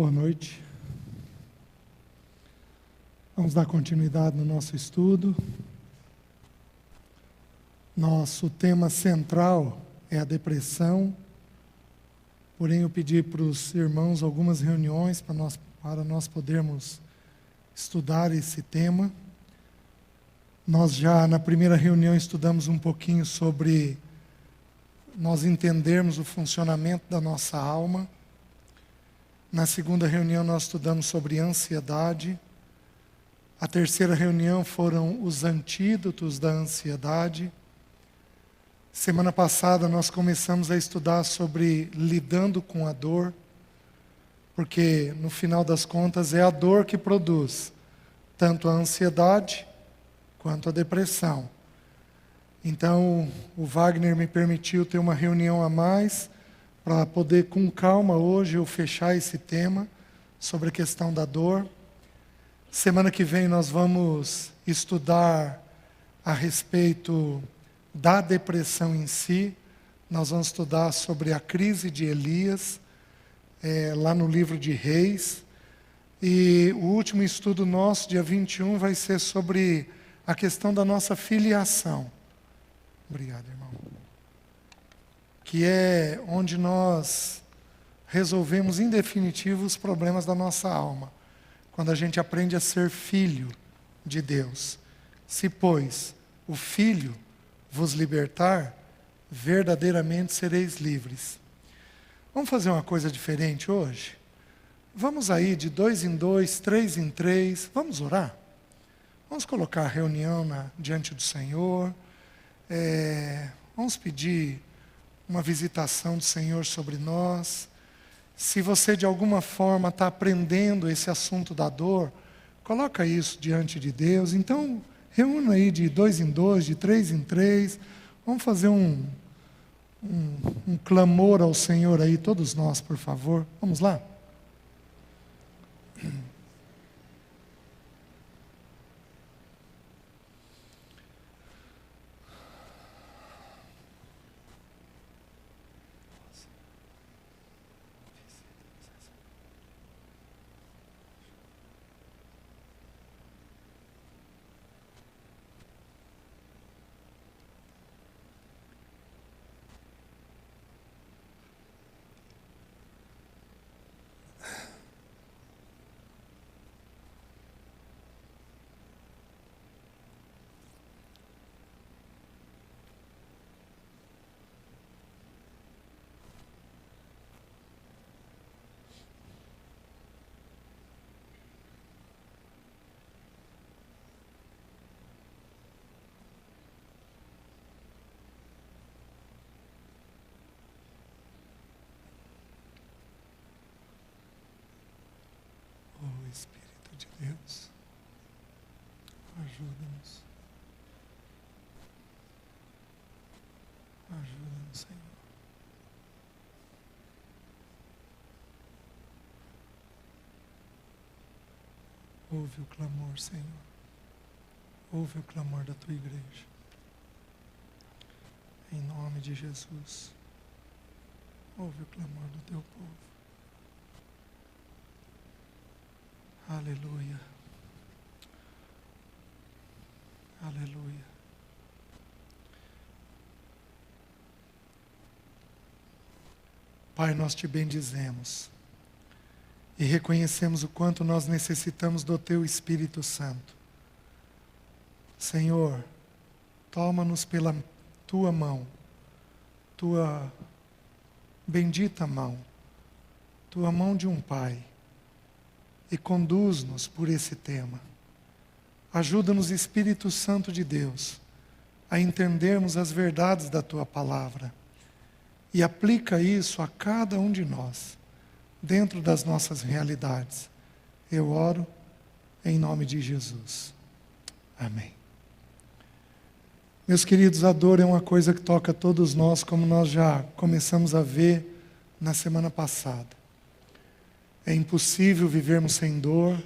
Boa noite. Vamos dar continuidade no nosso estudo. Nosso tema central é a depressão, porém eu pedi para os irmãos algumas reuniões para nós podermos estudar esse tema. Nós já na primeira reunião estudamos um pouquinho sobre nós entendermos o funcionamento da nossa alma. Na segunda reunião nós estudamos sobre ansiedade. A terceira reunião foram os antídotos da ansiedade. Semana passada nós começamos a estudar sobre lidando com a dor, porque no final das contas é a dor que produz tanto a ansiedade quanto a depressão. Então o Wagner me permitiu ter uma reunião a mais para poder com calma hoje eu fechar esse tema sobre a questão da dor. Semana que vem nós vamos estudar a respeito da depressão em si. Nós vamos estudar sobre a crise de Elias, lá no livro de Reis. E o último estudo nosso, dia 21, vai ser sobre a questão da nossa filiação. Obrigado, irmão. Que é onde nós resolvemos em definitivo os problemas da nossa alma. Quando a gente aprende a ser filho de Deus. Se, pois, o Filho vos libertar, verdadeiramente sereis livres. Vamos fazer uma coisa diferente hoje? Vamos aí de 2 em 2, 3 em 3, vamos orar? Vamos colocar a reunião diante do Senhor. Vamos pedir uma visitação do Senhor sobre nós. Se você de alguma forma está aprendendo esse assunto da dor, coloca isso diante de Deus. Então, reúna aí de 2 em 2, de 3 em 3. Vamos fazer um clamor ao Senhor aí, todos nós, por favor. Vamos lá? Oh, Espírito de Deus, ajuda-nos. Ajuda-nos, Senhor. Ouve o clamor, Senhor. Ouve o clamor da Tua igreja. Em nome de Jesus. Ouve o clamor do Teu povo. Aleluia. Aleluia. Pai, nós te bendizemos e reconhecemos o quanto nós necessitamos do Teu Espírito Santo. Senhor, toma-nos pela Tua mão, Tua bendita mão, Tua mão de um Pai, e conduz-nos por esse tema. Ajuda-nos, Espírito Santo de Deus, a entendermos as verdades da Tua palavra e aplica isso a cada um de nós, dentro das nossas realidades. Eu oro em nome de Jesus. Amém. Meus queridos, a dor é uma coisa que toca todos nós, como nós já começamos a ver na semana passada. É impossível vivermos sem dor.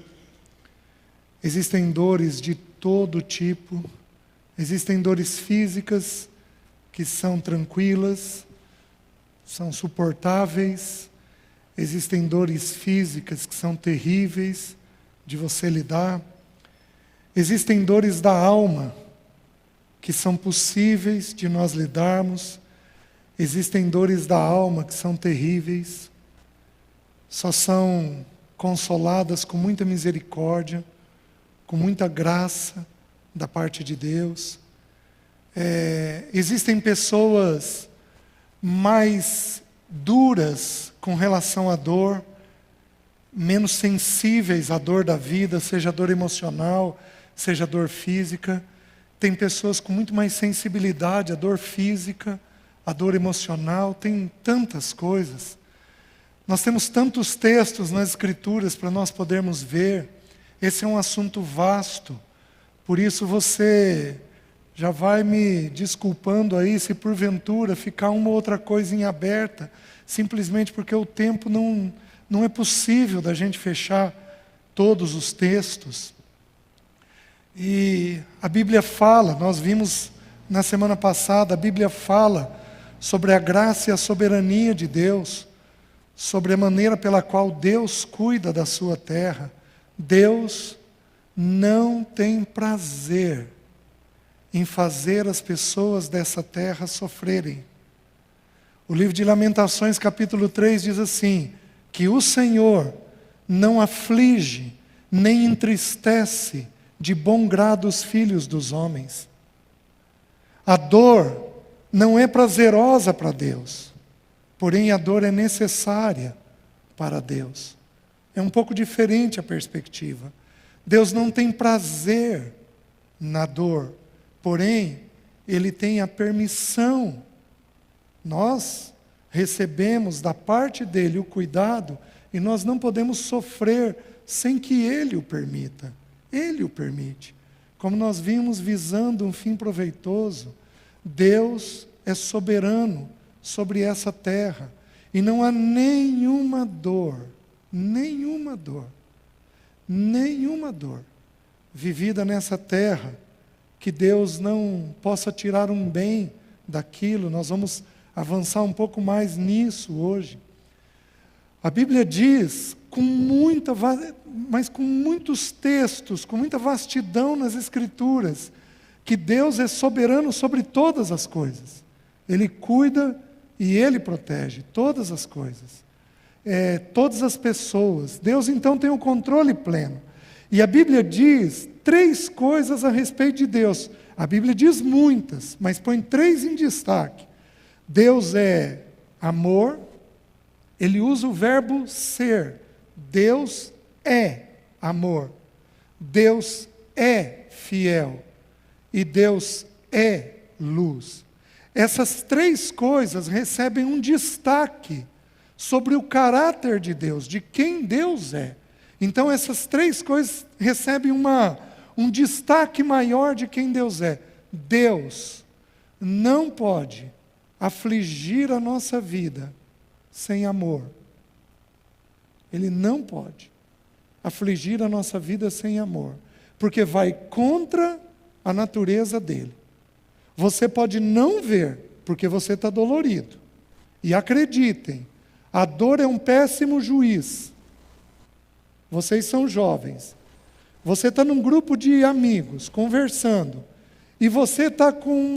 Existem dores de todo tipo. Existem dores físicas que são tranquilas, são suportáveis. existem dores físicas que são terríveis de você lidar, existem dores da alma que são possíveis de nós lidarmos, existem dores da alma que são terríveis, só são consoladas com muita misericórdia, com muita graça da parte de Deus. Existem pessoas mais duras com relação à dor, menos sensíveis à dor da vida, seja a dor emocional, seja a dor física. Tem pessoas com muito mais sensibilidade à dor física, à dor emocional, tem tantas coisas. Nós temos tantos textos nas Escrituras para nós podermos ver. Esse é um assunto vasto, por isso você já vai me desculpando aí se porventura ficar uma ou outra coisa em aberta, simplesmente porque o tempo não é possível da gente fechar todos os textos. E a Bíblia fala, nós vimos na semana passada, a Bíblia fala sobre a graça e a soberania de Deus, sobre a maneira pela qual Deus cuida da sua terra. Deus não tem prazer em fazer as pessoas dessa terra sofrerem. O livro de Lamentações, capítulo 3, diz assim, que o Senhor não aflige, nem entristece de bom grado os filhos dos homens. A dor não é prazerosa para Deus, porém a dor é necessária para Deus. É um pouco diferente a perspectiva. Deus não tem prazer na dor, porém, Ele tem a permissão. Nós recebemos da parte dEle o cuidado e nós não podemos sofrer sem que Ele o permita. Ele o permite. Como nós vimos visando um fim proveitoso, Deus é soberano sobre essa terra. E não há nenhuma dor vivida nessa terra que Deus não possa tirar um bem daquilo. Nós vamos avançar um pouco mais nisso hoje. A Bíblia diz, mas com muitos textos, com muita vastidão nas Escrituras, que Deus é soberano sobre todas as coisas. Ele cuida e Ele protege todas as coisas. Todas as pessoas. Deus então tem o controle pleno. E a Bíblia diz 3 coisas a respeito de Deus. A Bíblia diz muitas, mas põe 3 em destaque. Deus é amor, Ele usa o verbo ser. Deus é amor. Deus é fiel. E Deus é luz. Essas 3 coisas recebem um destaque sobre o caráter de Deus, de quem Deus é. Então essas 3 coisas recebem um destaque maior de quem Deus é. Deus não pode afligir a nossa vida sem amor. Ele não pode afligir a nossa vida sem amor, porque vai contra a natureza dele. Você pode não ver, porque você está dolorido. E acreditem, a dor é um péssimo juiz. Vocês são jovens. Você está num grupo de amigos, conversando, e você está com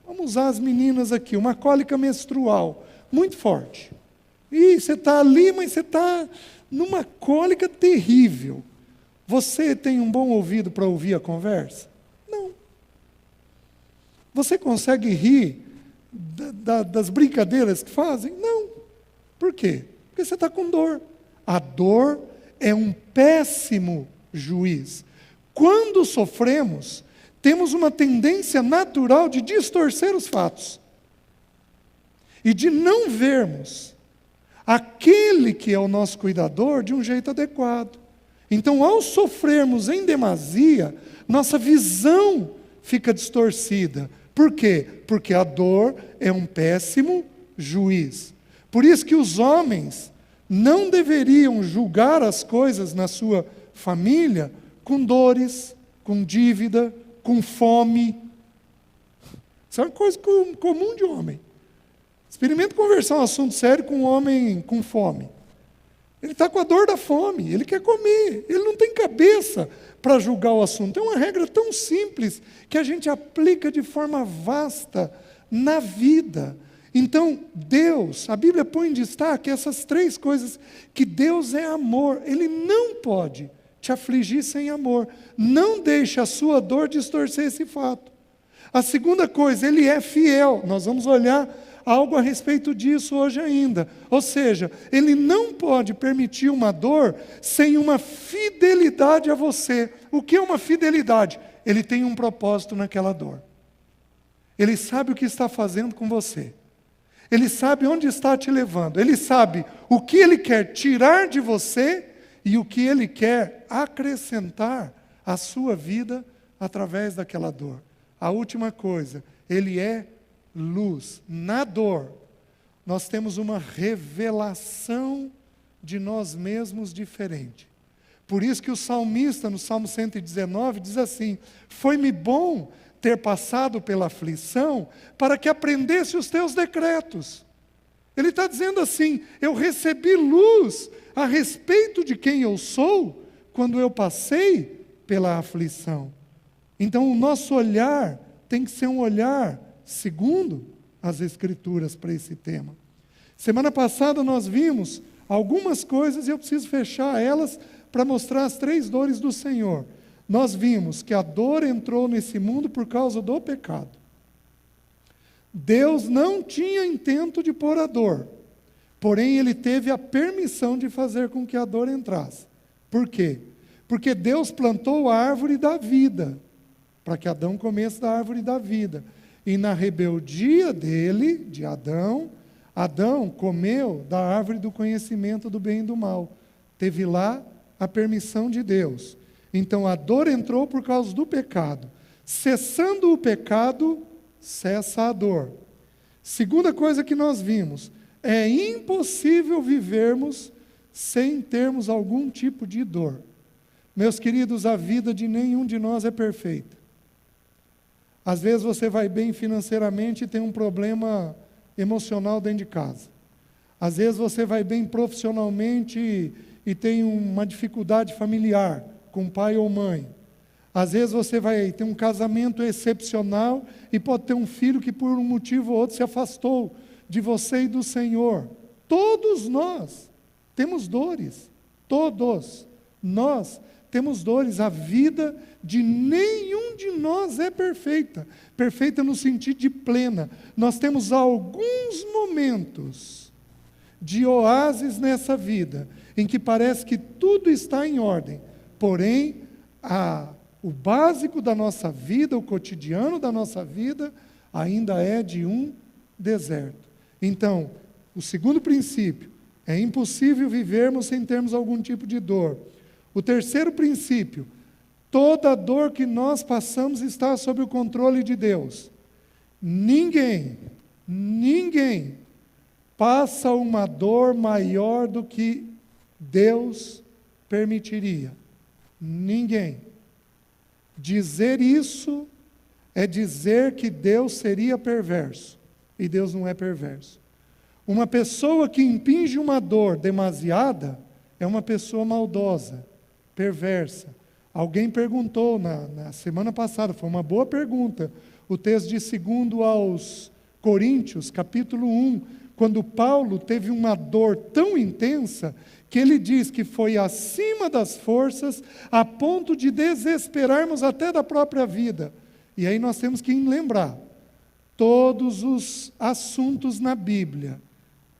vamos usar as meninas aqui, uma cólica menstrual, muito forte. E você está ali, mas você está numa cólica terrível. Você tem um bom ouvido para ouvir a conversa? Não. Você consegue rir das brincadeiras que fazem? Não. Por quê? Porque você está com dor. A dor é um péssimo juiz. Quando sofremos, temos uma tendência natural de distorcer os fatos e de não vermos aquele que é o nosso cuidador de um jeito adequado. Então, ao sofrermos em demasia, nossa visão fica distorcida. Por quê? Porque a dor é um péssimo juiz. Por isso que os homens não deveriam julgar as coisas na sua família com dores, com dívida, com fome. Isso é uma coisa comum de homem. Experimenta conversar um assunto sério com um homem com fome. Ele está com a dor da fome, ele quer comer, ele não tem cabeça para julgar o assunto. É uma regra tão simples que a gente aplica de forma vasta na vida. Então, Deus, a Bíblia põe em destaque essas três coisas, que Deus é amor, Ele não pode te afligir sem amor. Não deixe a sua dor distorcer esse fato. A segunda coisa, Ele é fiel. Nós vamos olhar algo a respeito disso hoje ainda. Ou seja, Ele não pode permitir uma dor sem uma fidelidade a você. O que é uma fidelidade? Ele tem um propósito naquela dor. Ele sabe o que está fazendo com você. Ele sabe onde está te levando. Ele sabe o que Ele quer tirar de você e o que Ele quer acrescentar à sua vida através daquela dor. A última coisa, Ele é luz. Na dor, nós temos uma revelação de nós mesmos diferente. Por isso que o salmista, no Salmo 119, diz assim: foi-me bom ter passado pela aflição, para que aprendesse os teus decretos. Ele está dizendo assim: eu recebi luz a respeito de quem eu sou, quando eu passei pela aflição. Então o nosso olhar tem que ser um olhar segundo as Escrituras para esse tema. Semana passada nós vimos algumas coisas, e eu preciso fechar elas para mostrar as três dores do Senhor. Nós vimos que a dor entrou nesse mundo por causa do pecado. Deus não tinha intento de pôr a dor, porém Ele teve a permissão de fazer com que a dor entrasse. Por quê? Porque Deus plantou a árvore da vida, para que Adão comesse da árvore da vida. E na rebeldia dele, de Adão, Adão comeu da árvore do conhecimento do bem e do mal. Teve lá a permissão de Deus. Então a dor entrou por causa do pecado. Cessando o pecado, cessa a dor. Segunda coisa que nós vimos, é impossível vivermos sem termos algum tipo de dor. Meus queridos, a vida de nenhum de nós é perfeita. Às vezes você vai bem financeiramente e tem um problema emocional dentro de casa. Às vezes você vai bem profissionalmente e tem uma dificuldade familiar com pai ou mãe. Às vezes você vai ter um casamento excepcional e pode ter um filho que por um motivo ou outro se afastou de você e do Senhor. Todos nós temos dores. Todos nós temos dores. A vida de nenhum de nós é perfeita. Perfeita no sentido de plena. Nós temos alguns momentos de oásis nessa vida, em que parece que tudo está em ordem. Porém, o básico da nossa vida, o cotidiano da nossa vida, ainda é de um deserto. Então, o segundo princípio, é impossível vivermos sem termos algum tipo de dor. O terceiro princípio, toda dor que nós passamos está sob o controle de Deus. Ninguém passa uma dor maior do que Deus permitiria. Ninguém. Dizer isso é dizer que Deus seria perverso. E Deus não é perverso. Uma pessoa que impinge uma dor demasiada é uma pessoa maldosa, perversa. Alguém perguntou na semana passada, foi uma boa pergunta, o texto de 2 aos Coríntios, capítulo 1, quando Paulo teve uma dor tão intensa, que ele diz que foi acima das forças, a ponto de desesperarmos até da própria vida. E aí nós temos que lembrar, todos os assuntos na Bíblia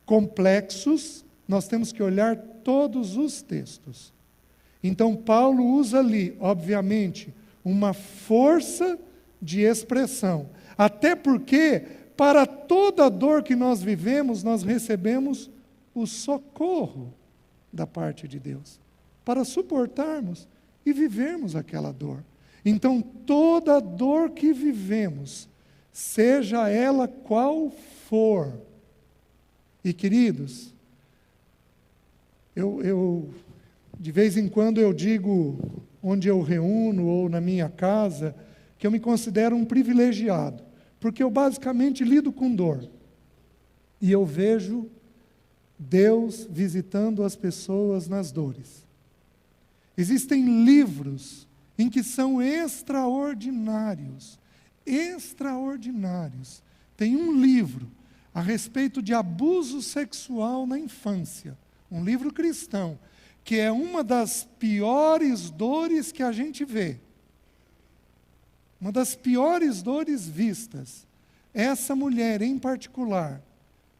complexos, nós temos que olhar todos os textos. Então Paulo usa ali, obviamente, uma força de expressão. Até porque, para toda dor que nós vivemos, nós recebemos o socorro da parte de Deus, para suportarmos e vivermos aquela dor. Então, toda dor que vivemos, seja ela qual for, e queridos, de vez em quando eu digo, onde eu reúno ou na minha casa, que eu me considero um privilegiado, porque eu basicamente lido com dor, e eu vejo Deus visitando as pessoas nas dores. Existem livros em que são extraordinários. Extraordinários. Tem um livro a respeito de abuso sexual na infância. Um livro cristão, que é uma das piores dores que a gente vê. Uma das piores dores vistas. Essa mulher, em particular,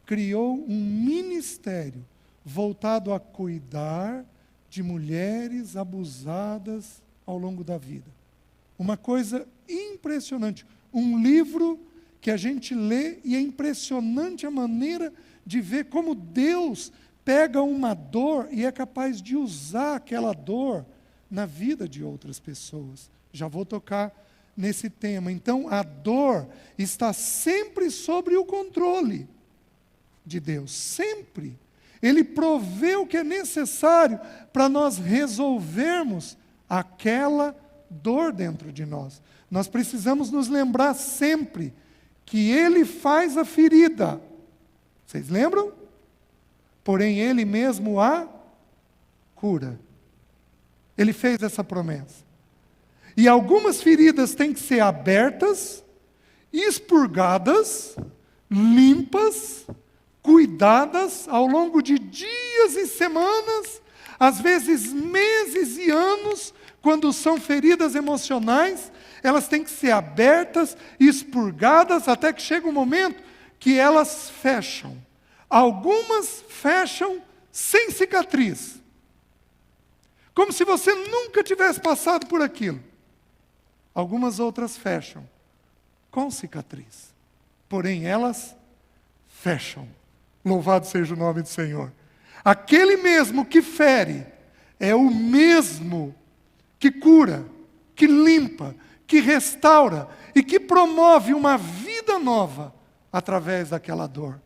criou um ministério voltado a cuidar de mulheres abusadas ao longo da vida. Uma coisa impressionante. Um livro que a gente lê e é impressionante a maneira de ver como Deus pega uma dor e é capaz de usar aquela dor na vida de outras pessoas. Já vou tocar nesse tema. Então, a dor está sempre sobre o controle de Deus, sempre. Ele provê o que é necessário para nós resolvermos aquela dor dentro de nós. Nós precisamos nos lembrar sempre que Ele faz a ferida. Vocês lembram? Porém, Ele mesmo a cura. Ele fez essa promessa. E algumas feridas têm que ser abertas, expurgadas, limpas, cuidadas ao longo de dias e semanas, às vezes meses e anos, quando são feridas emocionais, elas têm que ser abertas, expurgadas, até que chega um momento que elas fecham. Algumas fecham sem cicatriz, como se você nunca tivesse passado por aquilo. Algumas outras fecham com cicatriz, porém elas fecham. Louvado seja o nome do Senhor. Aquele mesmo que fere é o mesmo que cura, que limpa, que restaura e que promove uma vida nova através daquela dor.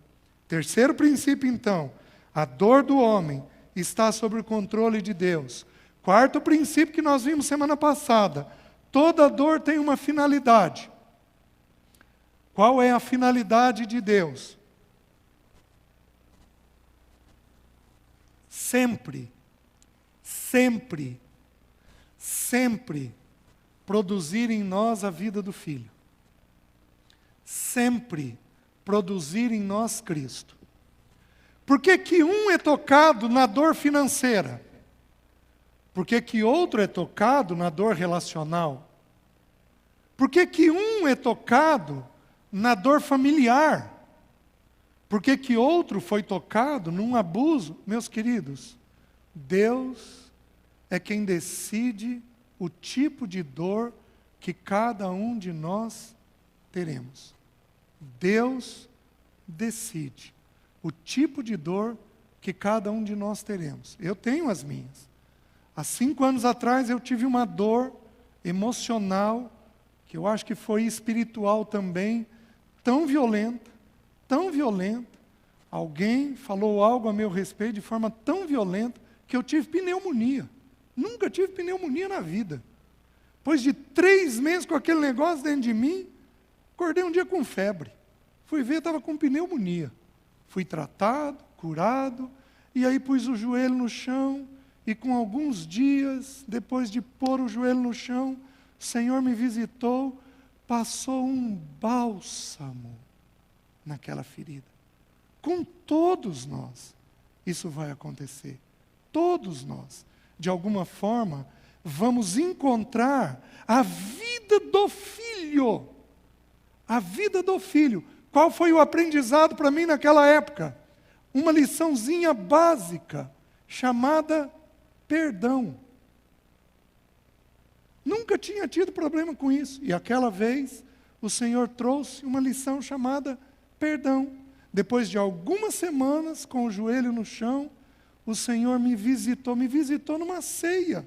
Terceiro princípio, então, a dor do homem está sob o controle de Deus. Quarto princípio que nós vimos semana passada, toda dor tem uma finalidade. Qual é a finalidade de Deus? Sempre, sempre, sempre produzir em nós a vida do Filho. Sempre produzir em nós Cristo. Por que que um é tocado na dor financeira? Por que que outro é tocado na dor relacional? Por que que um é tocado na dor familiar? Por que que outro foi tocado num abuso? Meus queridos, Deus é quem decide o tipo de dor que cada um de nós teremos. Deus decide o tipo de dor que cada um de nós teremos. Eu tenho as minhas. Há 5 anos atrás eu tive uma dor emocional, que eu acho que foi espiritual também, tão violenta. Alguém falou algo a meu respeito de forma tão violenta que eu tive pneumonia. Nunca tive pneumonia na vida. Depois de 3 meses com aquele negócio dentro de mim, acordei um dia com febre. Fui ver, estava com pneumonia. Fui tratado, curado, e aí pus o joelho no chão, e com alguns dias, depois de pôr o joelho no chão, o Senhor me visitou, passou um bálsamo naquela ferida. Com todos nós, isso vai acontecer. Todos nós, de alguma forma, vamos encontrar a vida do Filho. A vida do Filho. Qual foi o aprendizado para mim naquela época? Uma liçãozinha básica, chamada perdão. Nunca tinha tido problema com isso. E aquela vez, o Senhor trouxe uma lição chamada perdão. Depois de algumas semanas, com o joelho no chão, o Senhor me visitou numa ceia.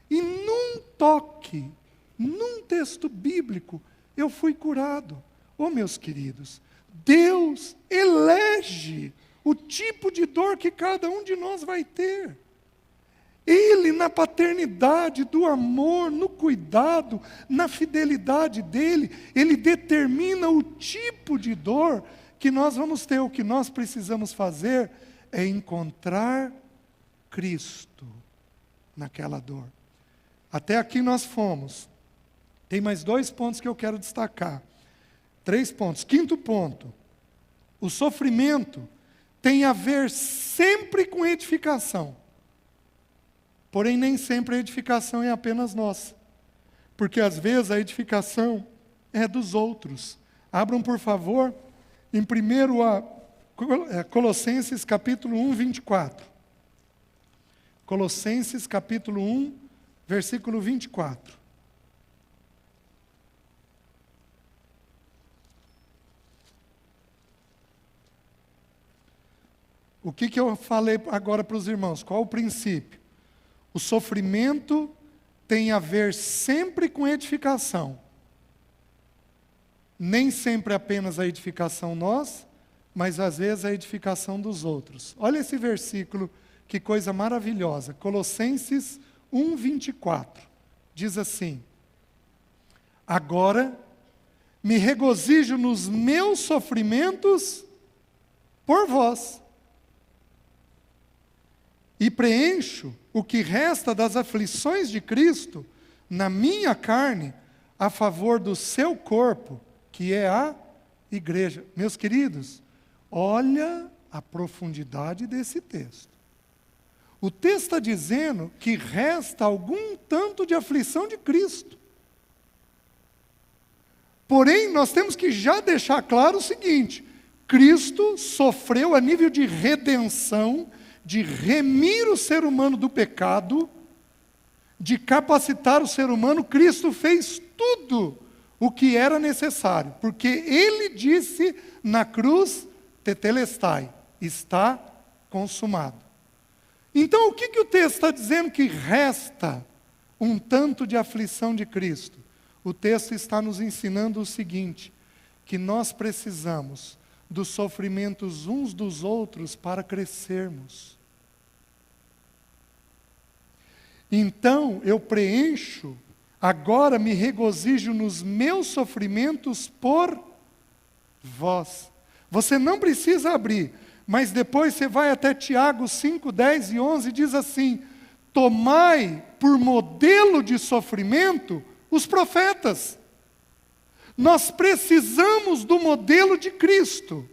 E num toque, num texto bíblico, eu fui curado. Oh, meus queridos, Deus elege o tipo de dor que cada um de nós vai ter. Ele, na paternidade do amor, no cuidado, na fidelidade dele, ele determina o tipo de dor que nós vamos ter. O que nós precisamos fazer é encontrar Cristo naquela dor. Até aqui nós fomos. Tem mais 2 pontos que eu quero destacar. 3 pontos. 5º ponto. O sofrimento tem a ver sempre com edificação. Porém, nem sempre a edificação é apenas nossa. Porque às vezes a edificação é dos outros. Abram, por favor, em primeiro Colossenses capítulo 1, 24. Colossenses capítulo 1, versículo 24. O que eu falei agora para os irmãos? Qual o princípio? O sofrimento tem a ver sempre com edificação. Nem sempre apenas a edificação nossa, mas às vezes a edificação dos outros. Olha esse versículo, que coisa maravilhosa. Colossenses 1, 24. Diz assim: agora me regozijo nos meus sofrimentos por vós, e preencho o que resta das aflições de Cristo na minha carne, a favor do seu corpo, que é a igreja. Meus queridos, olha a profundidade desse texto. O texto está dizendo que resta algum tanto de aflição de Cristo. Porém, nós temos que já deixar claro o seguinte: Cristo sofreu a nível de redenção, de remir o ser humano do pecado, de capacitar o ser humano. Cristo fez tudo o que era necessário, porque Ele disse na cruz, tetelestai, está consumado. Então, o que o texto está dizendo que resta um tanto de aflição de Cristo? O texto está nos ensinando o seguinte, que nós precisamos dos sofrimentos uns dos outros para crescermos. Então, eu preencho, agora me regozijo nos meus sofrimentos por vós. Você não precisa abrir, mas depois você vai até Tiago 5, 10 e 11 e diz assim: tomai por modelo de sofrimento os profetas. Nós precisamos do modelo de Cristo.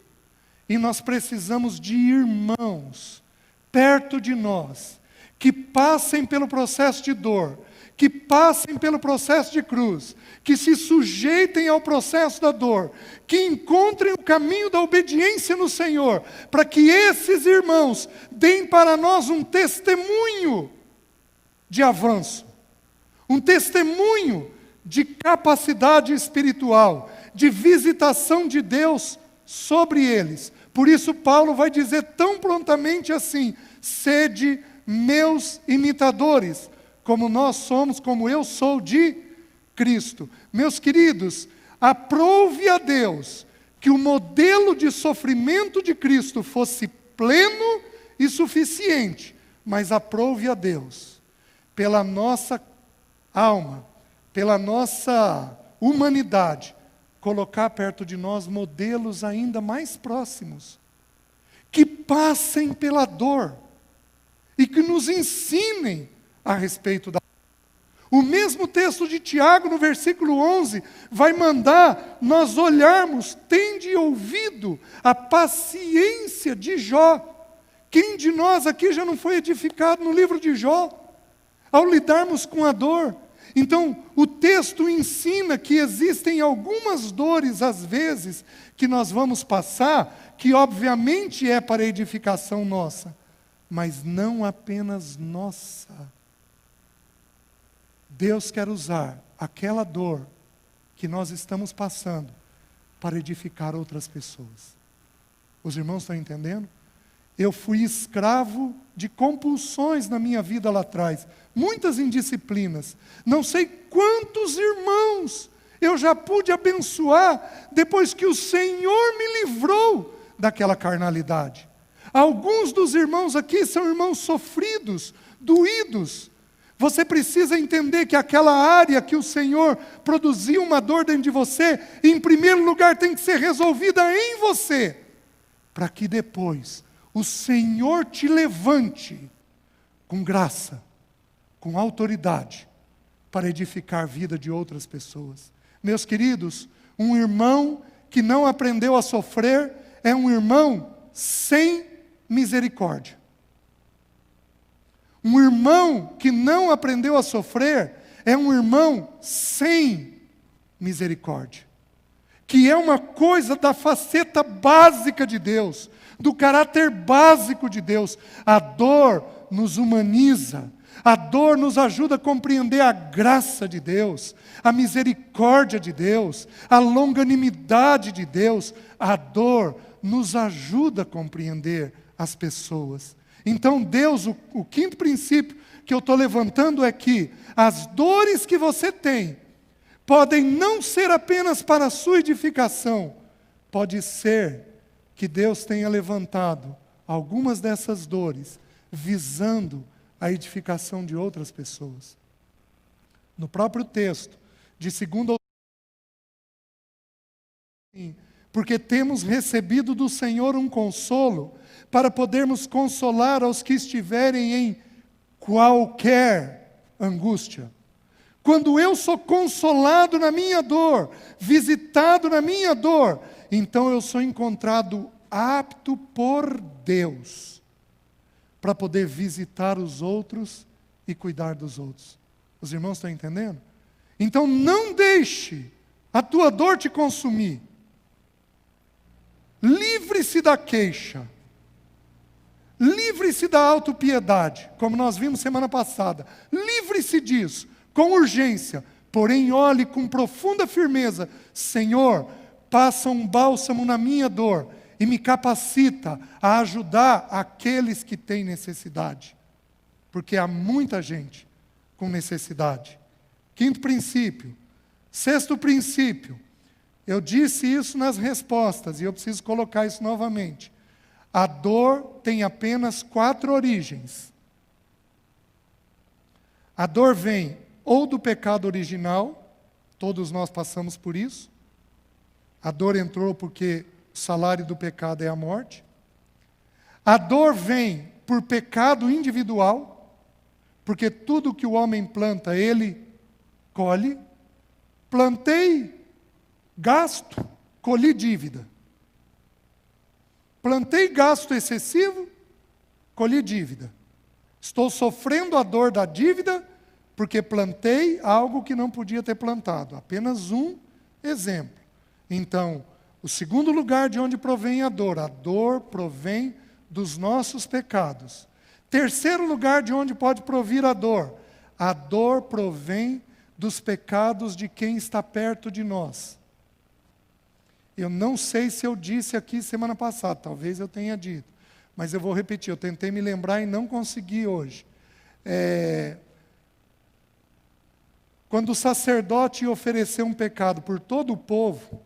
E nós precisamos de irmãos perto de nós, que passem pelo processo de dor, que passem pelo processo de cruz, que se sujeitem ao processo da dor, que encontrem o caminho da obediência no Senhor, para que esses irmãos deem para nós um testemunho de avanço, um testemunho de capacidade espiritual, de visitação de Deus sobre eles. Por isso Paulo vai dizer tão prontamente assim: sede meus imitadores, como nós somos, como eu sou de Cristo. Meus queridos, aprove a Deus que o modelo de sofrimento de Cristo fosse pleno e suficiente, mas aprove a Deus, pela nossa alma, pela nossa humanidade, colocar perto de nós modelos ainda mais próximos, que passem pela dor e que nos ensinem a respeito da dor. O mesmo texto de Tiago, no versículo 11, vai mandar nós olharmos, tende ouvido a paciência de Jó. Quem de nós aqui já não foi edificado no livro de Jó, ao lidarmos com a dor? Então, o texto ensina que existem algumas dores, às vezes, que nós vamos passar, que obviamente é para a edificação nossa, mas não apenas nossa. Deus quer usar aquela dor que nós estamos passando para edificar outras pessoas. Os irmãos estão entendendo? Eu fui escravo de compulsões na minha vida lá atrás, muitas indisciplinas. Não sei quantos irmãos eu já pude abençoar depois que o Senhor me livrou daquela carnalidade. Alguns dos irmãos aqui são irmãos sofridos, doídos. Você precisa entender que aquela área que o Senhor produziu uma dor dentro de você, em primeiro lugar tem que ser resolvida em você, para que depois o Senhor te levante com graça, com autoridade, para edificar a vida de outras pessoas. Meus queridos, um irmão que não aprendeu a sofrer é um irmão sem misericórdia. Um irmão que não aprendeu a sofrer é um irmão sem misericórdia. Que é uma coisa da faceta básica de Deus, do caráter básico de Deus. A dor nos humaniza, a dor nos ajuda a compreender a graça de Deus, a misericórdia de Deus, a longanimidade de Deus. A dor nos ajuda a compreender as pessoas. Então Deus, o quinto princípio que eu estou levantando é que as dores que você tem podem não ser apenas para a sua edificação, pode ser que Deus tenha levantado algumas dessas dores visando a edificação de outras pessoas. No próprio texto de 2 porque temos recebido do Senhor um consolo, para podermos consolar aos que estiverem em qualquer angústia. Quando eu sou consolado na minha dor, visitado na minha dor, então eu sou encontrado apto por Deus, para poder visitar os outros e cuidar dos outros. Os irmãos estão entendendo? Então não deixe a tua dor te consumir. Livre-se da queixa. Livre-se da autopiedade, como nós vimos semana passada. Livre-se disso, com urgência. Porém, olhe com profunda firmeza. Senhor, passa um bálsamo na minha dor e me capacita a ajudar aqueles que têm necessidade. Porque há muita gente com necessidade. Quinto princípio. Sexto princípio. Eu disse isso nas respostas e eu preciso colocar isso novamente. A dor tem apenas 4 origens. A dor vem ou do pecado original, todos nós passamos por isso. A dor entrou porque o salário do pecado é a morte. A dor vem por pecado individual, porque tudo que o homem planta, ele colhe. Plantei gasto, colhi dívida. Plantei gasto excessivo, colhi dívida. Estou sofrendo a dor da dívida porque plantei algo que não podia ter plantado. Apenas um exemplo. Então, o segundo lugar de onde provém a dor provém dos nossos pecados. Terceiro lugar de onde pode provir a dor provém dos pecados de quem está perto de nós. Eu não sei se eu disse aqui semana passada, talvez eu tenha dito, mas eu vou repetir, eu tentei me lembrar e não consegui hoje. Quando o sacerdote ia oferecer um pecado por todo o povo,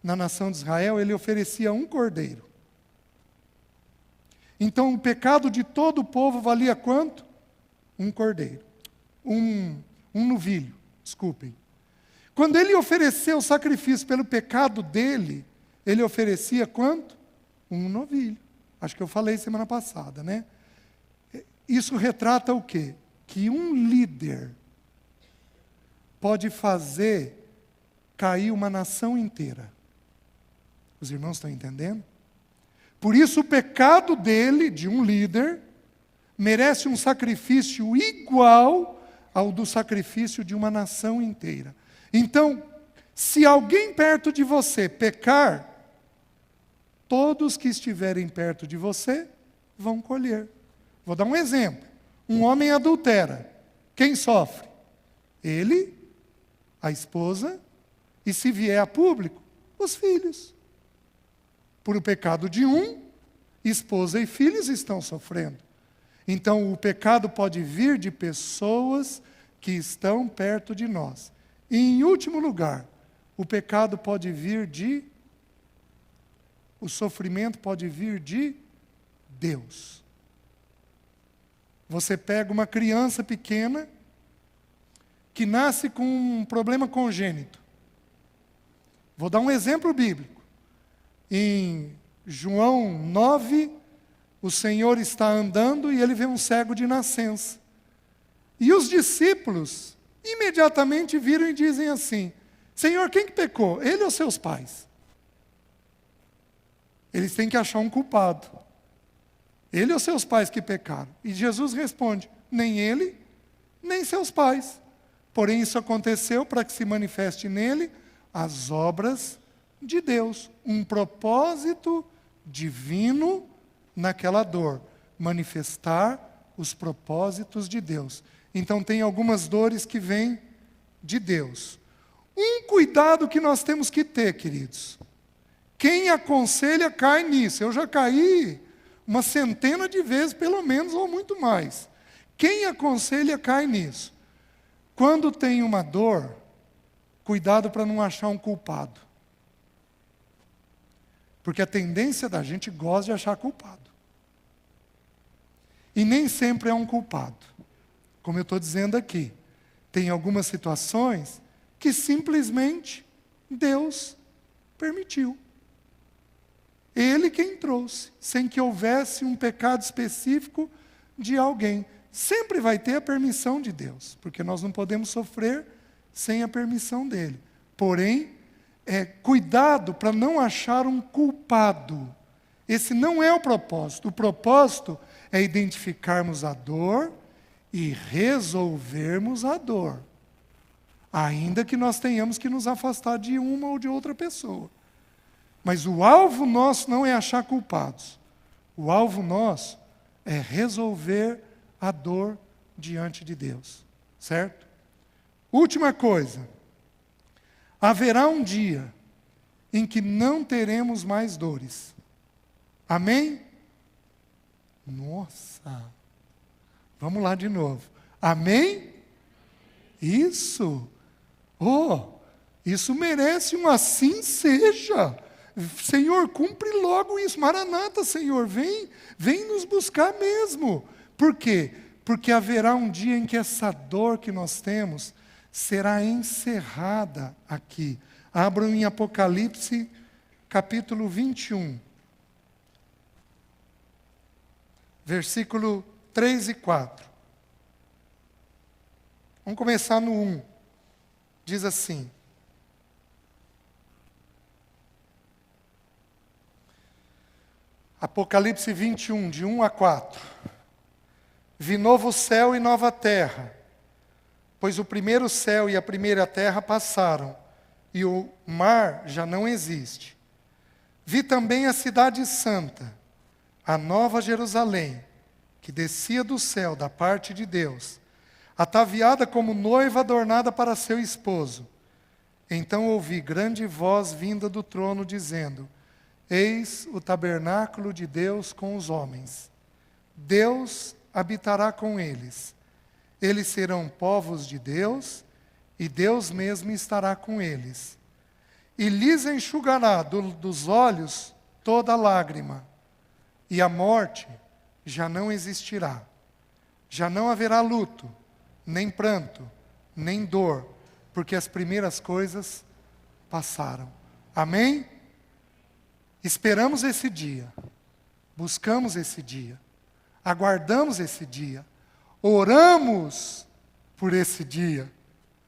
na nação de Israel, ele oferecia um cordeiro. Então o pecado de todo o povo valia quanto? Um cordeiro. Um novilho, desculpem. Quando ele ofereceu o sacrifício pelo pecado dele, ele oferecia quanto? Um novilho. Acho que eu falei semana passada, né? Isso retrata o quê? Que um líder pode fazer cair uma nação inteira. Os irmãos estão entendendo? Por isso o pecado dele, de um líder, merece um sacrifício igual ao do sacrifício de uma nação inteira. Então, se alguém perto de você pecar, todos que estiverem perto de você vão colher. Vou dar um exemplo. Um homem adultera. Quem sofre? Ele, a esposa, e se vier a público, os filhos. Por o pecado de um, esposa e filhos estão sofrendo. Então, o pecado pode vir de pessoas que estão perto de nós. E, em último lugar, o pecado pode vir o sofrimento pode vir de Deus. Você pega uma criança pequena que nasce com um problema congênito. Vou dar um exemplo bíblico. Em João 9, o Senhor está andando e ele vê um cego de nascença. E os discípulos imediatamente viram e dizem assim: Senhor, quem que pecou? Ele ou seus pais? Eles têm que achar um culpado. Ele ou seus pais que pecaram? E Jesus responde: nem ele, nem seus pais. Porém, isso aconteceu para que se manifeste nele as obras de Deus. Um propósito divino naquela dor. Manifestar os propósitos de Deus. Então, tem algumas dores que vêm de Deus. Um cuidado que nós temos que ter, queridos. Quem aconselha cai nisso. Eu já caí uma centena de vezes, pelo menos, ou muito mais. Quem aconselha cai nisso. Quando tem uma dor, cuidado para não achar um culpado. Porque a tendência da gente gosta de achar culpado. E nem sempre é um culpado. Como eu estou dizendo aqui, tem algumas situações que simplesmente Deus permitiu. Ele quem trouxe, sem que houvesse um pecado específico de alguém. Sempre vai ter a permissão de Deus, porque nós não podemos sofrer sem a permissão dele. Porém, cuidado para não achar um culpado. Esse não é o propósito. O propósito é identificarmos a dor e resolvermos a dor. Ainda que nós tenhamos que nos afastar de uma ou de outra pessoa. Mas o alvo nosso não é achar culpados. O alvo nosso é resolver a dor diante de Deus. Certo? Última coisa. Haverá um dia em que não teremos mais dores. Amém? Nossa! Vamos lá de novo. Amém? Isso! Isso merece um assim seja. Senhor, cumpre logo isso. Maranata, Senhor, vem nos buscar mesmo. Por quê? Porque haverá um dia em que essa dor que nós temos será encerrada aqui. Abram em Apocalipse, capítulo 21. Versículo 3 e 4. Vamos começar no 1. Diz assim: Apocalipse 21, de 1 a 4. Vi novo céu e nova terra, pois o primeiro céu e a primeira terra passaram, e o mar já não existe. Vi também a cidade santa, a nova Jerusalém, que descia do céu da parte de Deus, ataviada como noiva adornada para seu esposo. Então ouvi grande voz vinda do trono, dizendo: Eis o tabernáculo de Deus com os homens. Deus habitará com eles. Eles serão povos de Deus, e Deus mesmo estará com eles. E lhes enxugará dos olhos toda lágrima, e a morte já não existirá. Já não haverá luto, nem pranto, nem dor, porque as primeiras coisas passaram. Amém? Esperamos esse dia, buscamos esse dia, aguardamos esse dia, oramos por esse dia.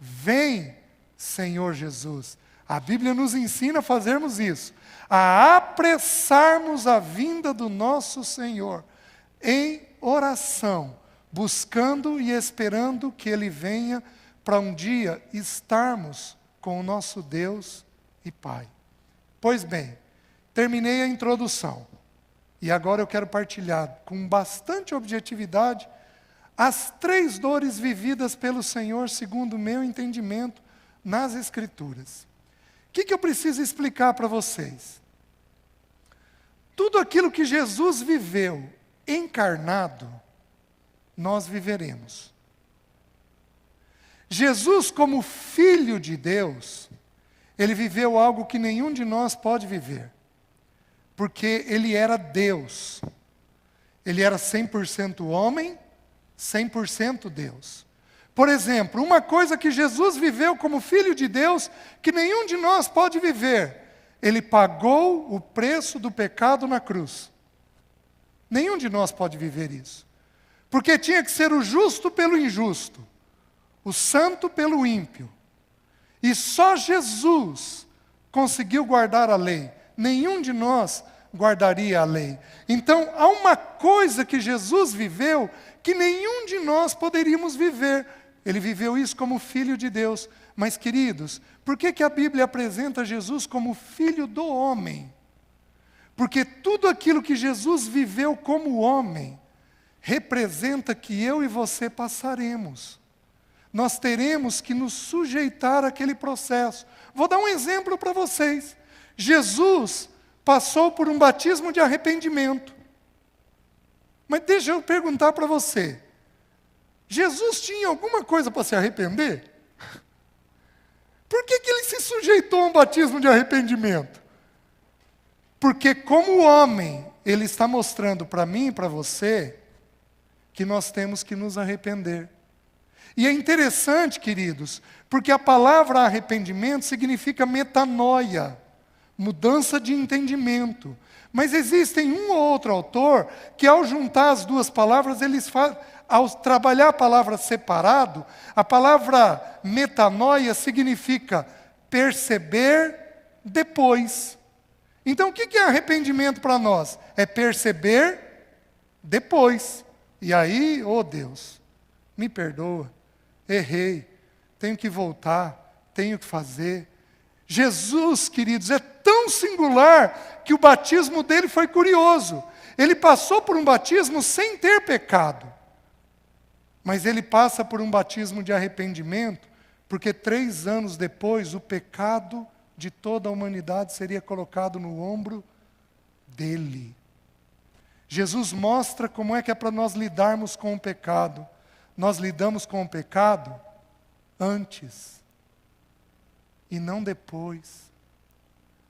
Vem, Senhor Jesus. A Bíblia nos ensina a fazermos isso, a apressarmos a vinda do nosso Senhor em oração, buscando e esperando que Ele venha para um dia estarmos com o nosso Deus e Pai. Pois bem, terminei a introdução. E agora eu quero partilhar com bastante objetividade as 3 dores vividas pelo Senhor, segundo o meu entendimento, nas Escrituras. O que eu preciso explicar para vocês? Tudo aquilo que Jesus viveu encarnado, nós viveremos. Jesus, como Filho de Deus, Ele viveu algo que nenhum de nós pode viver. Porque Ele era Deus. Ele era 100% homem, 100% Deus. Por exemplo, uma coisa que Jesus viveu como Filho de Deus, que nenhum de nós pode viver. Ele pagou o preço do pecado na cruz. Nenhum de nós pode viver isso. Porque tinha que ser o justo pelo injusto, o santo pelo ímpio. E só Jesus conseguiu guardar a lei. Nenhum de nós guardaria a lei. Então, há uma coisa que Jesus viveu que nenhum de nós poderíamos viver. Ele viveu isso como Filho de Deus. Mas, queridos, por que a Bíblia apresenta Jesus como Filho do homem? Porque tudo aquilo que Jesus viveu como homem representa que eu e você passaremos. Nós teremos que nos sujeitar àquele processo. Vou dar um exemplo para vocês. Jesus passou por um batismo de arrependimento. Mas deixa eu perguntar para você. Jesus tinha alguma coisa para se arrepender? Por que ele se sujeitou a um batismo de arrependimento? Porque como homem, ele está mostrando para mim e para você que nós temos que nos arrepender. E é interessante, queridos, porque a palavra arrependimento significa metanoia, mudança de entendimento. Mas existem um ou outro autor que, ao juntar as duas palavras, ao trabalhar a palavra separado, a palavra metanoia significa perceber depois. Então, o que é arrependimento para nós? É perceber depois. E aí, oh Deus, me perdoa, errei, tenho que voltar, tenho que fazer. Jesus, queridos, é tão singular que o batismo dele foi curioso. Ele passou por um batismo sem ter pecado. Mas ele passa por um batismo de arrependimento, porque 3 anos depois o pecado de toda a humanidade seria colocado no ombro dele. Jesus mostra como é que é para nós lidarmos com o pecado. Nós lidamos com o pecado antes e não depois.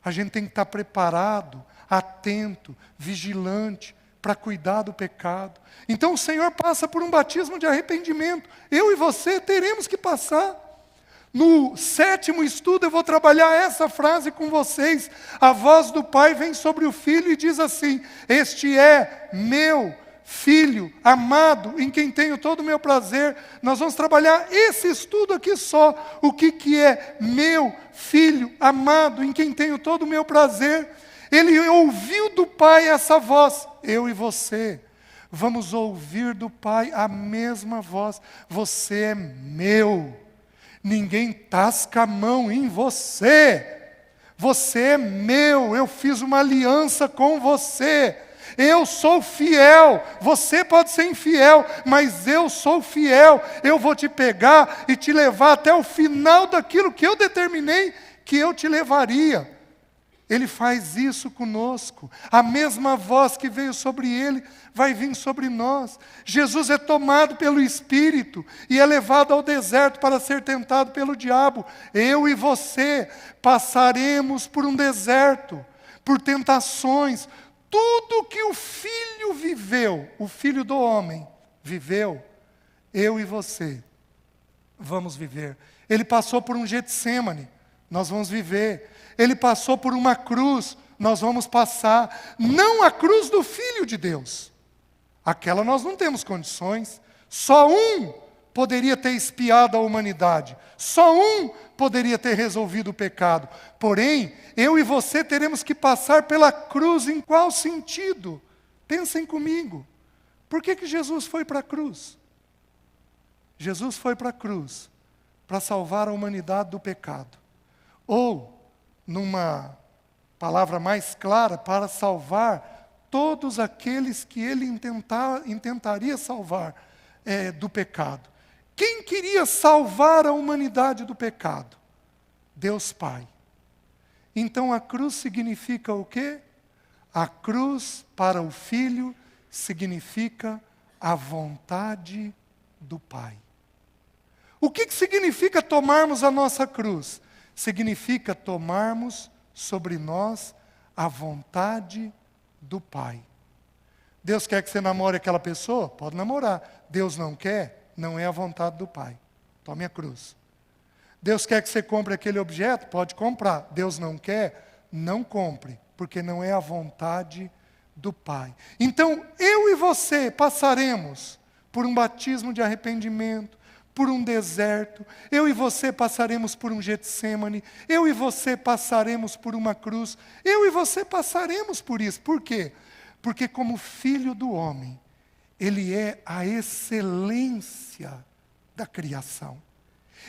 A gente tem que estar preparado, atento, vigilante, para cuidar do pecado. Então o Senhor passa por um batismo de arrependimento. Eu e você teremos que passar. No 7º estudo eu vou trabalhar essa frase com vocês. A voz do Pai vem sobre o Filho e diz assim: este é meu Filho amado, em quem tenho todo o meu prazer. Nós vamos trabalhar esse estudo aqui só. O que é meu Filho amado, em quem tenho todo o meu prazer? Ele ouviu do Pai essa voz. Eu e você vamos ouvir do Pai a mesma voz. Você é meu. Ninguém tasca a mão em você. Você é meu. Eu fiz uma aliança com você. Eu sou fiel. Você pode ser infiel, mas eu sou fiel. Eu vou te pegar e te levar até o final daquilo que eu determinei que eu te levaria. Ele faz isso conosco. A mesma voz que veio sobre ele vai vir sobre nós. Jesus é tomado pelo Espírito e é levado ao deserto para ser tentado pelo diabo. Eu e você passaremos por um deserto, por tentações. Tudo que o Filho viveu, o Filho do homem viveu, eu e você vamos viver. Ele passou por um Getsêmani, nós vamos viver. Ele passou por uma cruz, nós vamos passar. Não a cruz do Filho de Deus. Aquela nós não temos condições. Só um poderia ter expiado a humanidade. Só um poderia ter resolvido o pecado. Porém, eu e você teremos que passar pela cruz. Em qual sentido? Pensem comigo. Por que Jesus foi para a cruz? Jesus foi para a cruz para salvar a humanidade do pecado. Ou, numa palavra mais clara, para salvar todos aqueles que ele intentaria salvar do pecado. Quem queria salvar a humanidade do pecado? Deus Pai. Então a cruz significa o quê? A cruz para o Filho significa a vontade do Pai. O que significa tomarmos a nossa cruz? Significa tomarmos sobre nós a vontade do Pai. Deus quer que você namore aquela pessoa? Pode namorar. Deus não quer? Não é a vontade do Pai. tome a cruz. Deus quer que você compre aquele objeto? Pode comprar. Deus não quer? Não compre, porque não é a vontade do Pai. Então, eu e você passaremos por um batismo de arrependimento, por um deserto, eu e você passaremos por um Getsemane, eu e você passaremos por uma cruz, eu e você passaremos por isso. Por quê? Porque como filho do homem, ele é a excelência da criação.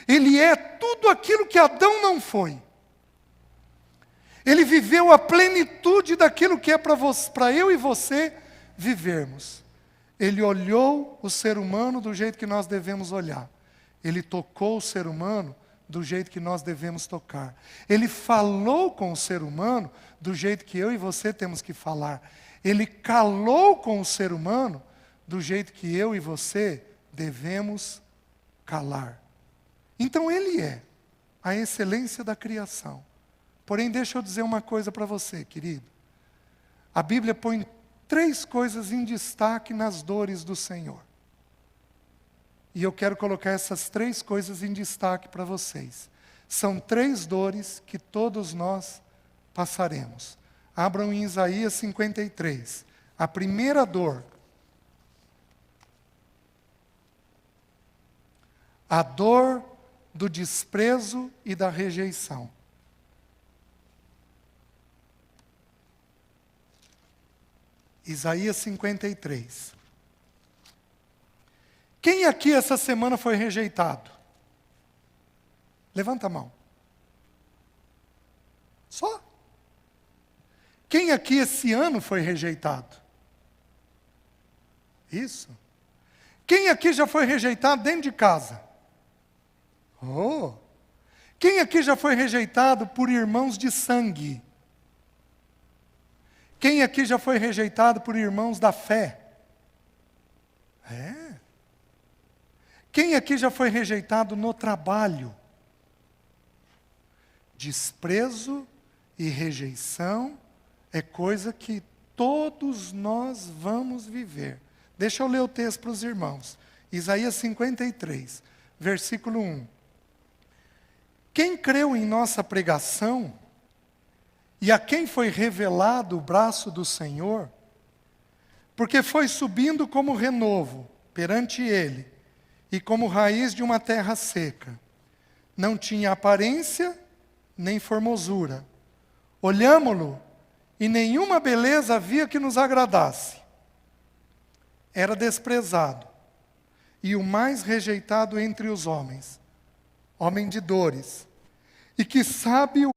Ele é tudo aquilo que Adão não foi. Ele viveu a plenitude daquilo que é para eu e você vivermos. Ele olhou o ser humano do jeito que nós devemos olhar. Ele tocou o ser humano do jeito que nós devemos tocar. Ele falou com o ser humano do jeito que eu e você temos que falar. Ele calou com o ser humano do jeito que eu e você devemos calar. Então ele é a excelência da criação. Porém, deixa eu dizer uma coisa para você, querido. A Bíblia põe 3 coisas em destaque nas dores do Senhor. E eu quero colocar essas 3 coisas em destaque para vocês. São 3 dores que todos nós passaremos. Abram em Isaías 53. A primeira dor. A dor do desprezo e da rejeição. Isaías 53. Quem aqui essa semana foi rejeitado? Levanta a mão. Só? Quem aqui esse ano foi rejeitado? Isso. Quem aqui já foi rejeitado dentro de casa? Oh! Quem aqui já foi rejeitado por irmãos de sangue? Quem aqui já foi rejeitado por irmãos da fé? É. Quem aqui já foi rejeitado no trabalho? Desprezo e rejeição é coisa que todos nós vamos viver. Deixa eu ler o texto para os irmãos. Isaías 53, versículo 1. Quem creu em nossa pregação, e a quem foi revelado o braço do Senhor, porque foi subindo como renovo perante ele, e como raiz de uma terra seca. Não tinha aparência, nem formosura. Olhámo-lo, e nenhuma beleza havia que nos agradasse. Era desprezado, e o mais rejeitado entre os homens, homem de dores, e que sabe o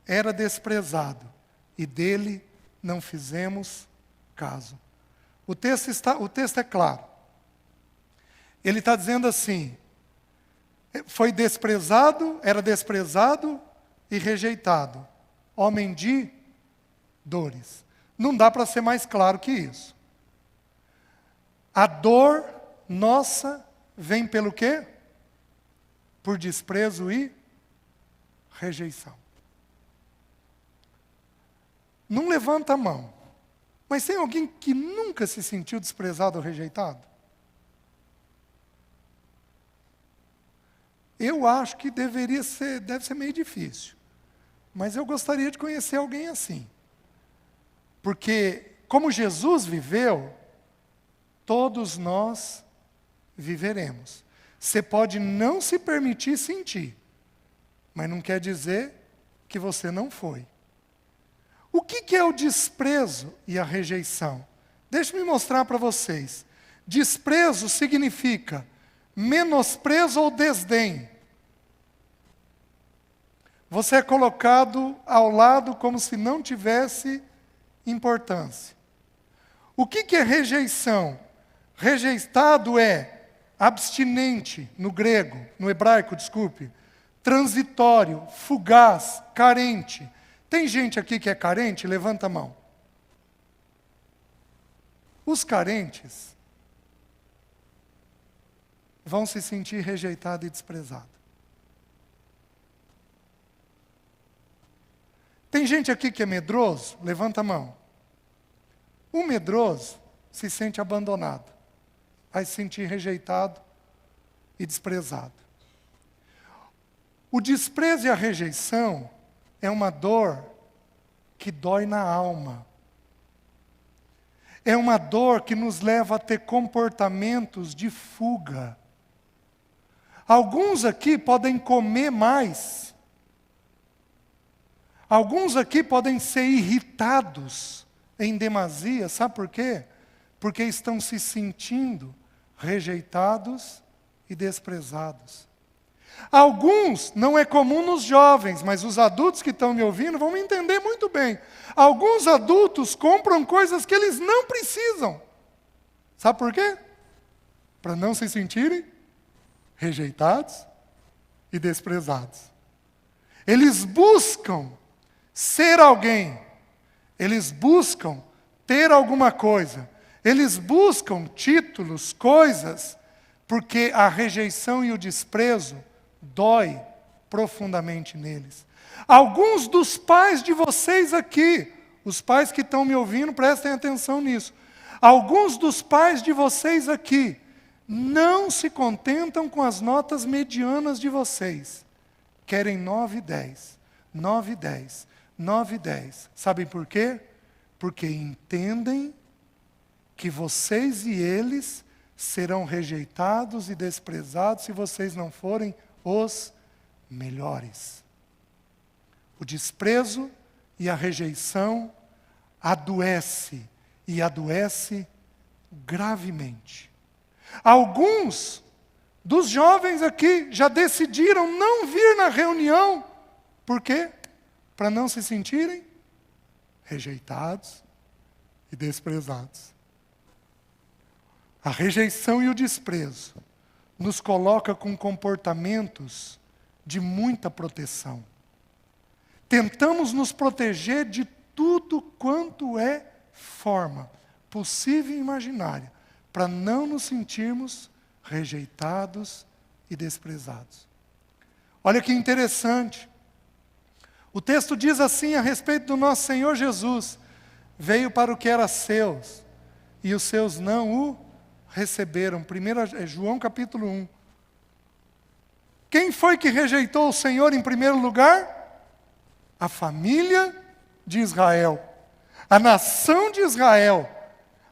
era desprezado, e dele não fizemos caso. O texto é claro. Ele está dizendo assim, foi desprezado, era desprezado e rejeitado. Homem de dores. Não dá para ser mais claro que isso. A dor nossa vem pelo quê? Por desprezo e rejeição. Não levanta a mão. Mas tem alguém que nunca se sentiu desprezado ou rejeitado? Eu acho que deve ser meio difícil. Mas eu gostaria de conhecer alguém assim. Porque, como Jesus viveu, todos nós viveremos. Você pode não se permitir sentir, mas não quer dizer que você não foi. O que é o desprezo e a rejeição? Deixa-me mostrar para vocês. Desprezo significa menosprezo ou desdém. Você é colocado ao lado como se não tivesse importância. O que é rejeição? Rejeitado é abstinente, no grego, no hebraico, desculpe, transitório, fugaz, carente. Tem gente aqui que é carente? Levanta a mão. Os carentes vão se sentir rejeitados e desprezados. Tem gente aqui que é medroso? Levanta a mão. O medroso se sente abandonado, vai se sentir rejeitado e desprezado. O desprezo e a rejeição é uma dor que dói na alma. É uma dor que nos leva a ter comportamentos de fuga. Alguns aqui podem comer mais. Alguns aqui podem ser irritados em demasia. Sabe por quê? Porque estão se sentindo rejeitados e desprezados. Alguns, não é comum nos jovens, mas os adultos que estão me ouvindo vão me entender muito bem. Alguns adultos compram coisas que eles não precisam. Sabe por quê? Para não se sentirem rejeitados e desprezados. Eles buscam ser alguém. Eles buscam ter alguma coisa. Eles buscam títulos, coisas, porque a rejeição e o desprezo dói profundamente neles. Alguns dos pais de vocês aqui, os pais que estão me ouvindo, prestem atenção nisso. Alguns dos pais de vocês aqui não se contentam com as notas medianas de vocês. Querem 9 e 10, 9 e 10, 9 e 10. Sabem por quê? Porque entendem que vocês e eles serão rejeitados e desprezados se vocês não forem os melhores. O desprezo e a rejeição adoece, e adoece gravemente. Alguns dos jovens aqui já decidiram não vir na reunião. Por quê? Para não se sentirem rejeitados e desprezados. A rejeição e o desprezo nos coloca com comportamentos de muita proteção. Tentamos nos proteger de tudo quanto é forma possível e imaginária, para não nos sentirmos rejeitados e desprezados. Olha que interessante. O texto diz assim a respeito do nosso Senhor Jesus: veio para o que era seus, e os seus não o receberam. João capítulo 1. Quem foi que rejeitou o Senhor em primeiro lugar? A família de Israel. A nação de Israel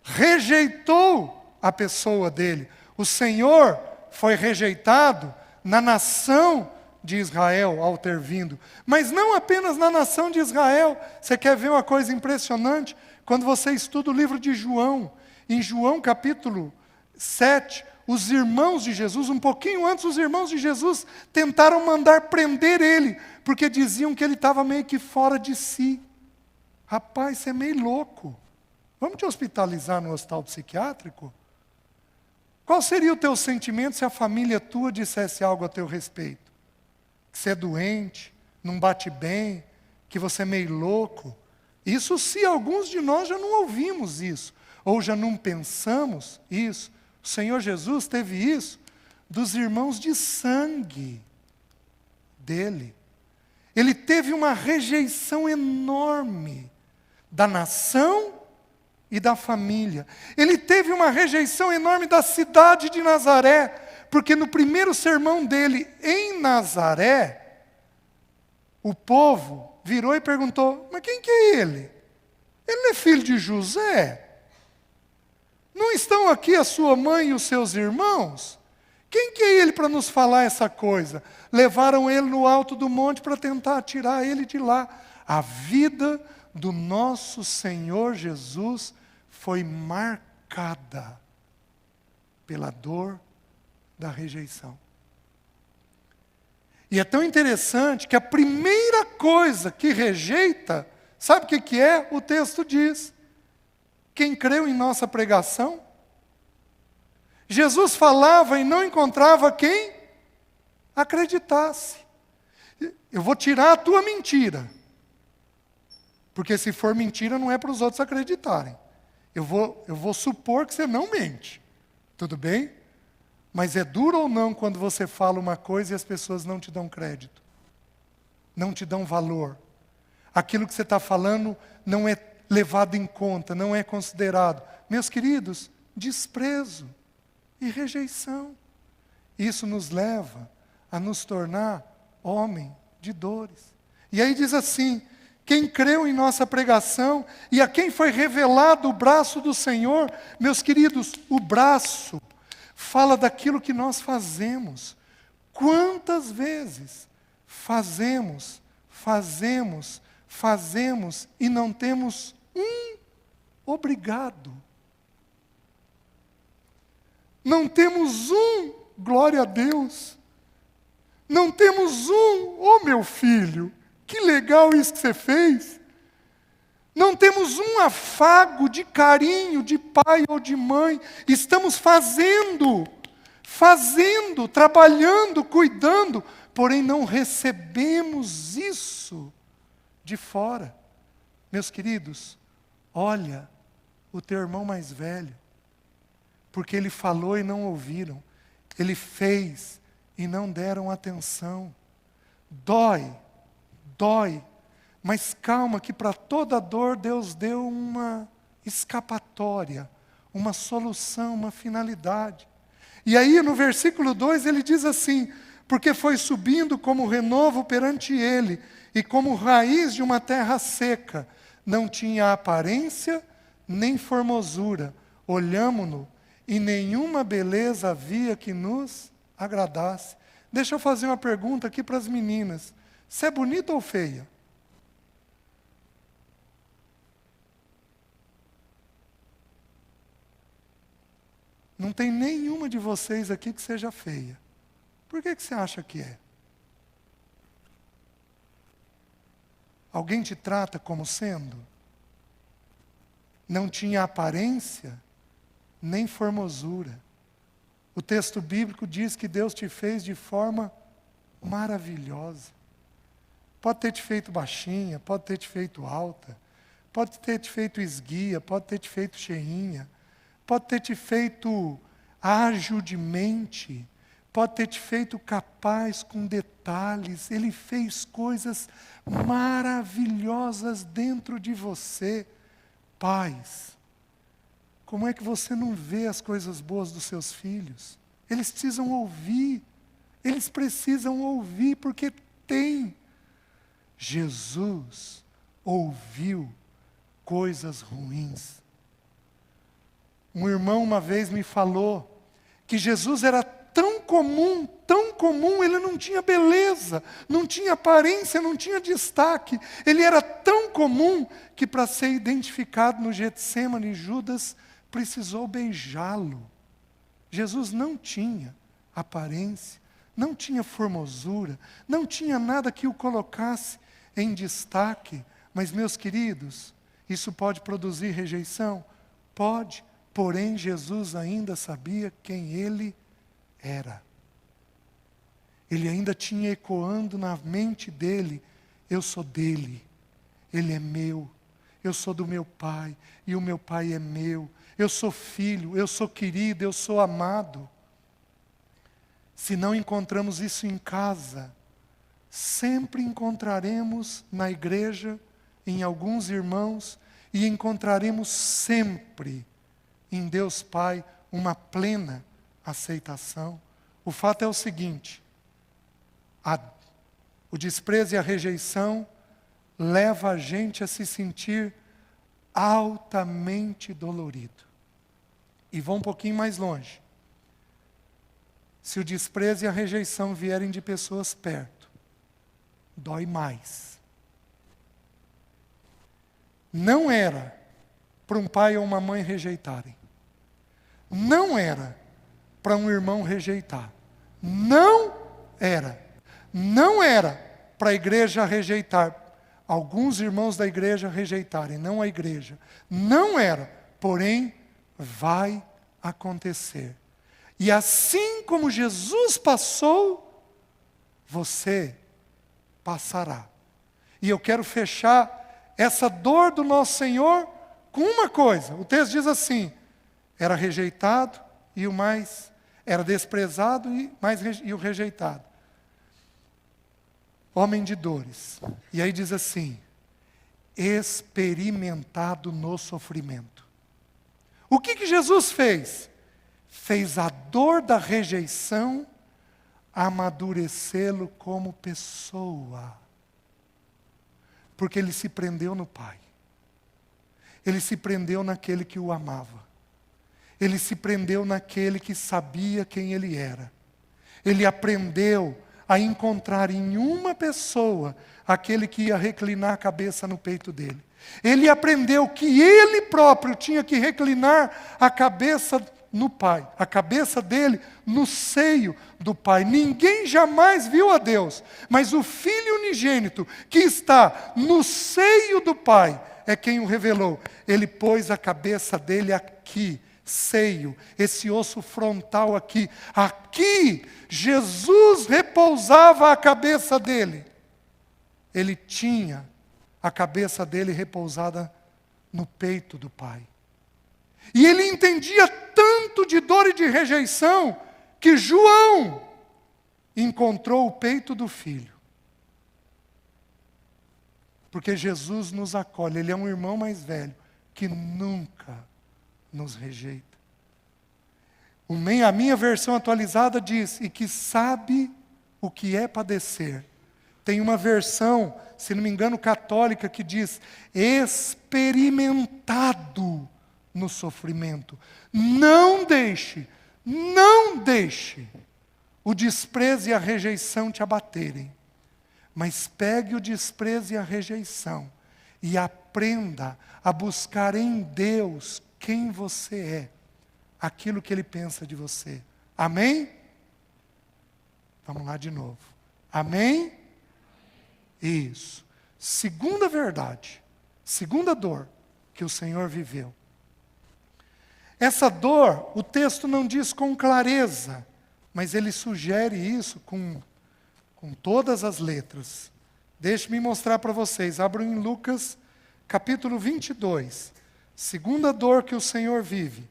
rejeitou a pessoa dele. O Senhor foi rejeitado na nação de Israel ao ter vindo. Mas não apenas na nação de Israel. Você quer ver uma coisa impressionante? Quando você estuda o livro de João, em João capítulo 7, os irmãos de Jesus, um pouquinho antes, os irmãos de Jesus tentaram mandar prender ele, porque diziam que ele estava meio que fora de si. Rapaz, você é meio louco. Vamos te hospitalizar no hospital psiquiátrico? Qual seria o teu sentimento se a família tua dissesse algo a teu respeito? Que você é doente, não bate bem, que você é meio louco? Isso se alguns de nós já não ouvimos isso, ou já não pensamos isso. O Senhor Jesus teve isso dos irmãos de sangue dele. Ele teve uma rejeição enorme da nação e da família. Ele teve uma rejeição enorme da cidade de Nazaré, porque no primeiro sermão dele em Nazaré, o povo virou e perguntou: mas quem que é ele? Ele não é filho de José? Não estão aqui a sua mãe e os seus irmãos? Quem que é ele para nos falar essa coisa? Levaram ele no alto do monte para tentar tirar ele de lá. A vida do nosso Senhor Jesus foi marcada pela dor da rejeição. E é tão interessante que a primeira coisa que rejeita, sabe o que é? O texto diz: quem creu em nossa pregação. Jesus falava e não encontrava quem acreditasse. Eu vou tirar a tua mentira. Porque se for mentira, não é para os outros acreditarem. Eu vou supor que você não mente. Tudo bem? Mas é duro ou não quando você fala uma coisa e as pessoas não te dão crédito? Não te dão valor? Aquilo que você está falando não é levado em conta, não é considerado. Meus queridos, desprezo e rejeição. Isso nos leva a nos tornar homem de dores. E aí diz assim: quem creu em nossa pregação e a quem foi revelado o braço do Senhor. Meus queridos, o braço fala daquilo que nós fazemos. Quantas vezes fazemos e não temos um obrigado. Não temos um glória a Deus. Não temos um, oh meu filho, que legal isso que você fez. Não temos um afago de carinho de pai ou de mãe. Estamos fazendo, trabalhando, cuidando, porém não recebemos isso de fora. Meus queridos, olha o teu irmão mais velho, porque ele falou e não ouviram, ele fez e não deram atenção. Dói, mas calma que para toda dor Deus deu uma escapatória, uma solução, uma finalidade. E aí no versículo 2 ele diz assim: porque foi subindo como renovo perante ele, e como raiz de uma terra seca, não tinha aparência nem formosura, olhamo-no, e nenhuma beleza havia que nos agradasse. Deixa eu fazer uma pergunta aqui para as meninas: você é bonita ou feia? Não tem nenhuma de vocês aqui que seja feia. Por que você acha que é? Alguém te trata como sendo? Não tinha aparência, nem formosura. O texto bíblico diz que Deus te fez de forma maravilhosa. Pode ter te feito baixinha, pode ter te feito alta, pode ter te feito esguia, pode ter te feito cheinha, pode ter te feito ágil de mente, pode ter te feito capaz com detalhes. Ele fez coisas maravilhosas dentro de você. Pais, como é que você não vê as coisas boas dos seus filhos? Eles precisam ouvir, porque tem. Jesus ouviu coisas ruins. Um irmão uma vez me falou que Jesus era tão comum, ele não tinha beleza, não tinha aparência, não tinha destaque. Ele era tão comum que para ser identificado no Getsêmani, Judas precisou beijá-lo. Jesus não tinha aparência, não tinha formosura, não tinha nada que o colocasse em destaque. Mas, meus queridos, isso pode produzir rejeição? Pode. Porém, Jesus ainda sabia quem ele era. Ele ainda tinha ecoando na mente dele: eu sou dele, ele é meu, eu sou do meu pai, e o meu pai é meu, eu sou filho, eu sou querido, eu sou amado. Se não encontramos isso em casa, sempre encontraremos na igreja, em alguns irmãos, e encontraremos sempre em Deus Pai uma plena aceitação. O fato é o seguinte: o desprezo e a rejeição leva a gente a se sentir altamente dolorido. E vou um pouquinho mais longe. Se o desprezo e a rejeição vierem de pessoas perto, dói mais. Não era para um pai ou uma mãe rejeitarem. Não era para um irmão rejeitar. Não era. Não era para a igreja rejeitar. Alguns irmãos da igreja rejeitarem, não a igreja. Não era, porém, vai acontecer. E assim como Jesus passou, você passará. E eu quero fechar essa dor do nosso Senhor com uma coisa. O texto diz assim: era rejeitado e o mais, era desprezado e o rejeitado. Homem de dores. E aí diz assim: experimentado no sofrimento. O que Jesus fez? Fez a dor da rejeição amadurecê-lo como pessoa. Porque ele se prendeu no Pai. Ele se prendeu naquele que o amava. Ele se prendeu naquele que sabia quem ele era. Ele aprendeu a encontrar em uma pessoa aquele que ia reclinar a cabeça no peito dele. Ele aprendeu que ele próprio tinha que reclinar a cabeça no Pai, a cabeça dele no seio do Pai. Ninguém jamais viu a Deus, mas o Filho unigênito que está no seio do Pai é quem o revelou. Ele pôs a cabeça dele aqui, seio, esse osso frontal aqui. Aqui, Jesus repousava a cabeça dele. Ele tinha a cabeça dele repousada no peito do Pai. E ele entendia tanto de dor e de rejeição, que João encontrou o peito do Filho. Porque Jesus nos acolhe, ele é um irmão mais velho, que nunca nos rejeita. A minha versão atualizada diz, e que sabe o que é padecer. Tem uma versão, se não me engano, católica, que diz, experimentado no sofrimento. Não deixe o desprezo e a rejeição te abaterem. Mas pegue o desprezo e a rejeição e aprenda a buscar em Deus quem você é, aquilo que Ele pensa de você. Amém? Vamos lá de novo. Amém? Isso. Segunda verdade, segunda dor que o Senhor viveu. Essa dor, o texto não diz com clareza, mas ele sugere isso com todas as letras. Deixe-me mostrar para vocês. Abram em Lucas, capítulo 22. Segunda dor que o Senhor vive.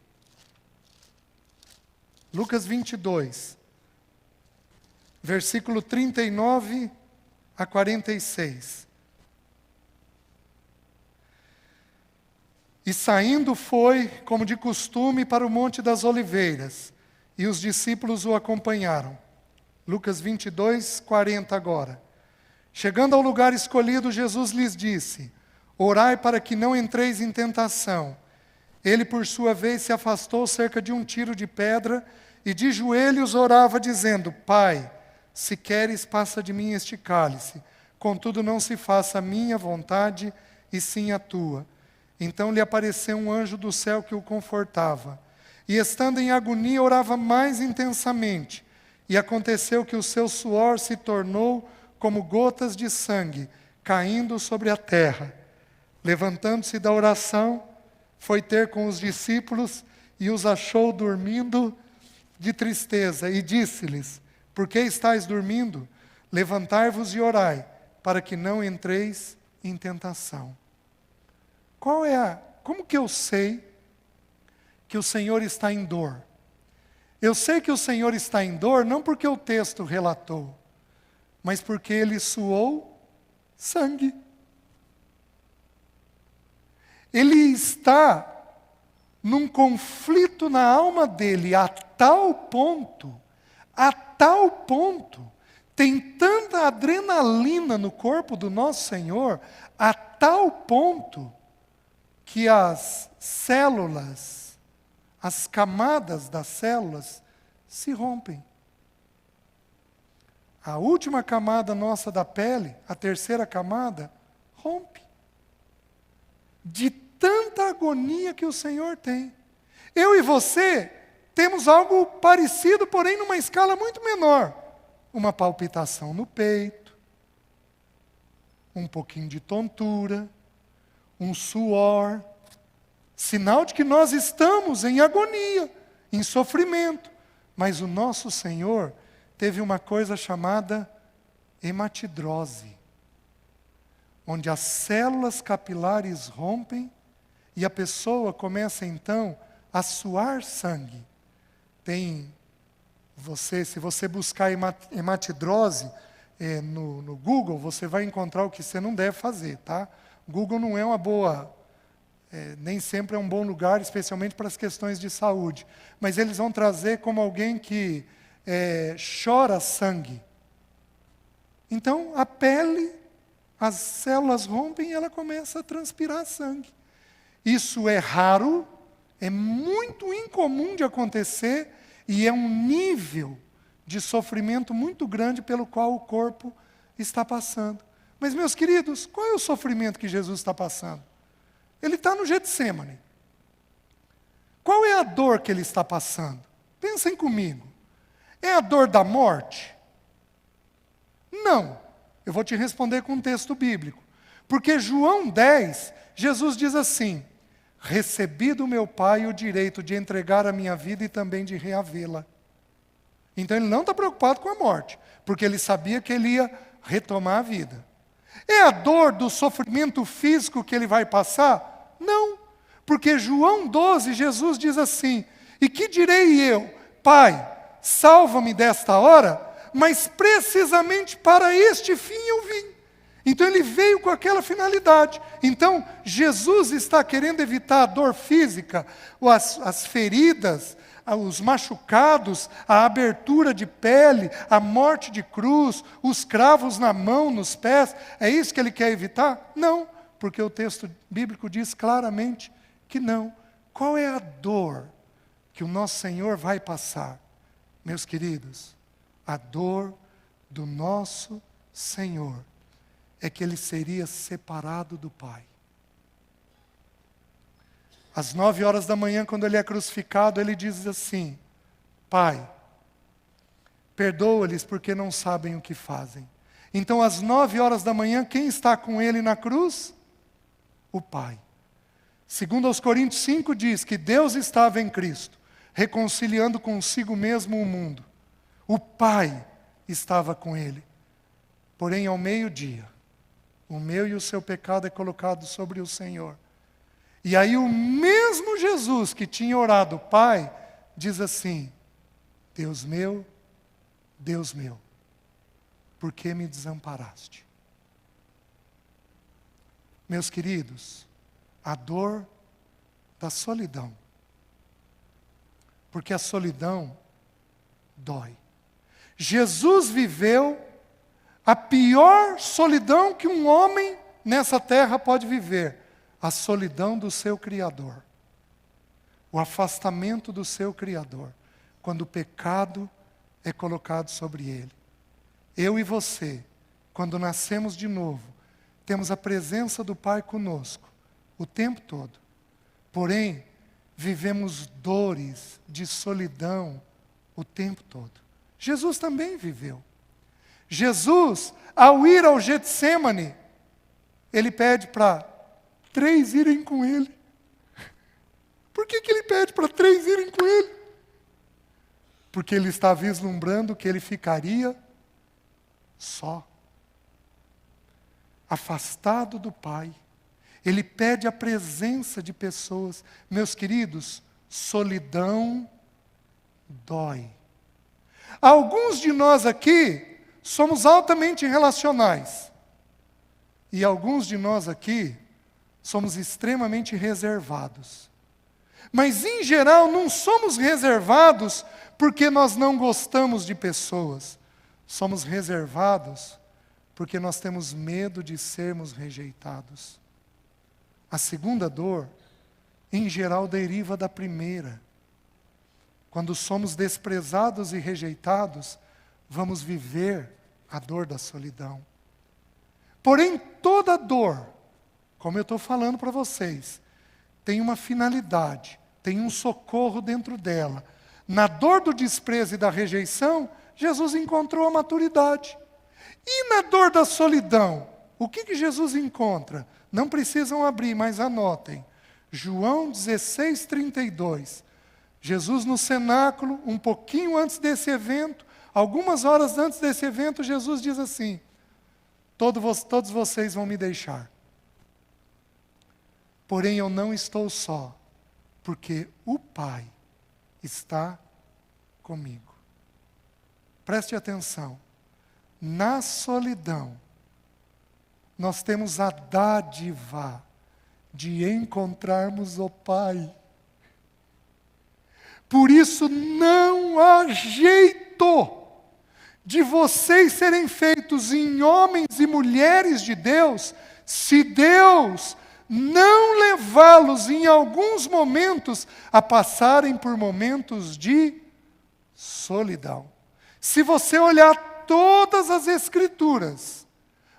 Lucas 22, versículo 39 a 46. E saindo foi, como de costume, para o Monte das Oliveiras, e os discípulos o acompanharam. Lucas 22, 40 agora. Chegando ao lugar escolhido, Jesus lhes disse, orai para que não entreis em tentação. Ele, por sua vez, se afastou cerca de um tiro de pedra, e de joelhos orava, dizendo, Pai, se queres, passa de mim este cálice. Contudo, não se faça a minha vontade, e sim a tua. Então lhe apareceu um anjo do céu que o confortava. E estando em agonia, orava mais intensamente. E aconteceu que o seu suor se tornou como gotas de sangue, caindo sobre a terra. Levantando-se da oração, foi ter com os discípulos e os achou dormindo de tristeza. E disse-lhes, por que estáis dormindo? Levantai-vos e orai, para que não entreis em tentação. Como que eu sei que o Senhor está em dor? Eu sei que o Senhor está em dor não porque o texto relatou, mas porque Ele suou sangue. Ele está num conflito na alma dele a tal ponto, tem tanta adrenalina no corpo do nosso Senhor, a tal ponto, que as células, as camadas das células se rompem. A última camada nossa da pele, a terceira camada, rompe. De tanta agonia que o Senhor tem. Eu e você temos algo parecido, porém numa escala muito menor. Uma palpitação no peito, um pouquinho de tontura, um suor, sinal de que nós estamos em agonia, em sofrimento. Mas o nosso Senhor teve uma coisa chamada hematidrose, onde as células capilares rompem e a pessoa começa então a suar sangue. Se você buscar hematidrose no Google, você vai encontrar o que você não deve fazer, tá? Google não é uma boa, nem sempre é um bom lugar, especialmente para as questões de saúde. Mas eles vão trazer como alguém que chora sangue. Então, a pele, as células rompem e ela começa a transpirar sangue. Isso é raro, é muito incomum de acontecer e é um nível de sofrimento muito grande pelo qual o corpo está passando. Mas, meus queridos, qual é o sofrimento que Jesus está passando? Ele está no Getsêmani. Qual é a dor que ele está passando? Pensem comigo. É a dor da morte? Não. Eu vou te responder com um texto bíblico. Porque João 10, Jesus diz assim: recebi do meu Pai o direito de entregar a minha vida e também de reavê-la. Então ele não está preocupado com a morte, porque ele sabia que ele ia retomar a vida. É a dor do sofrimento físico que ele vai passar? Não, porque João 12, Jesus diz assim: e que direi eu? Pai, salva-me desta hora, mas precisamente para este fim eu vim. Então ele veio com aquela finalidade. Então Jesus está querendo evitar a dor física, as feridas, os machucados, a abertura de pele, a morte de cruz, os cravos na mão, nos pés. É isso que ele quer evitar? Não, porque o texto bíblico diz claramente que não. Qual é a dor que o nosso Senhor vai passar? Meus queridos, a dor do nosso Senhor é que ele seria separado do Pai. Às 9 horas da manhã, quando ele é crucificado, ele diz assim: Pai, perdoa-lhes porque não sabem o que fazem. Então, às 9 horas da manhã, quem está com ele na cruz? O Pai. Segundo aos Coríntios 5 diz que Deus estava em Cristo, reconciliando consigo mesmo o mundo. O Pai estava com ele. Porém, ao meio-dia, o meu e o seu pecado é colocado sobre o Senhor. E aí o mesmo Jesus que tinha orado, Pai, diz assim: Deus meu, por que me desamparaste? Meus queridos, a dor da solidão. Porque a solidão dói. Jesus viveu a pior solidão que um homem nessa terra pode viver: a solidão do seu Criador, o afastamento do seu Criador, quando o pecado é colocado sobre ele. Eu e você, quando nascemos de novo, temos a presença do Pai conosco o tempo todo. Porém, vivemos dores de solidão o tempo todo. Jesus também viveu. Jesus, ao ir ao Getsêmani, ele pede para 3 irem com ele. Por que ele pede para 3 irem com ele? Porque ele está vislumbrando que ele ficaria só, afastado do Pai. Ele pede a presença de pessoas. Meus queridos, solidão dói. Alguns de nós aqui somos altamente relacionais. E alguns de nós aqui somos extremamente reservados. Mas, em geral, não somos reservados porque nós não gostamos de pessoas. Somos reservados porque nós temos medo de sermos rejeitados. A segunda dor, em geral, deriva da primeira. Quando somos desprezados e rejeitados, vamos viver a dor da solidão. Porém, toda dor, como eu estou falando para vocês, tem uma finalidade, tem um socorro dentro dela. Na dor do desprezo e da rejeição, Jesus encontrou a maturidade. E na dor da solidão, o que Jesus encontra? Não precisam abrir, mas anotem. João 16, 32. Jesus no cenáculo, um pouquinho antes desse evento, algumas horas antes desse evento, Jesus diz assim: todos vocês vão me deixar. Porém, eu não estou só, porque o Pai está comigo. Preste atenção. Na solidão, nós temos a dádiva de encontrarmos o Pai. Por isso não há jeito de vocês serem feitos em homens e mulheres de Deus, se Deus não levá-los em alguns momentos a passarem por momentos de solidão. Se você olhar todas as Escrituras,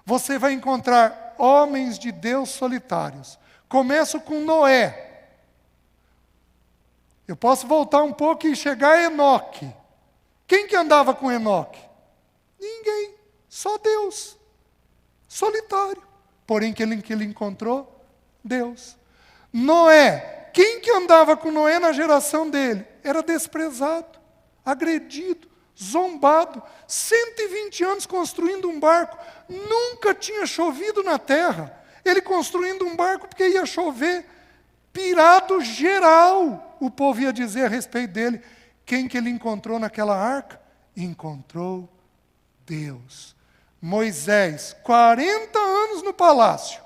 você vai encontrar homens de Deus solitários. Começo com Noé. Eu posso voltar um pouco e chegar a Enoque. Quem que andava com Enoque? Ninguém, só Deus. Solitário. Porém, que ele encontrou? Deus. Noé, quem que andava com Noé na geração dele? Era desprezado, agredido, zombado. 120 anos construindo um barco. Nunca tinha chovido na terra. Ele construindo um barco porque ia chover. Pirado geral, o povo ia dizer a respeito dele. Quem que ele encontrou naquela arca? Encontrou Deus. Moisés, 40 anos no palácio.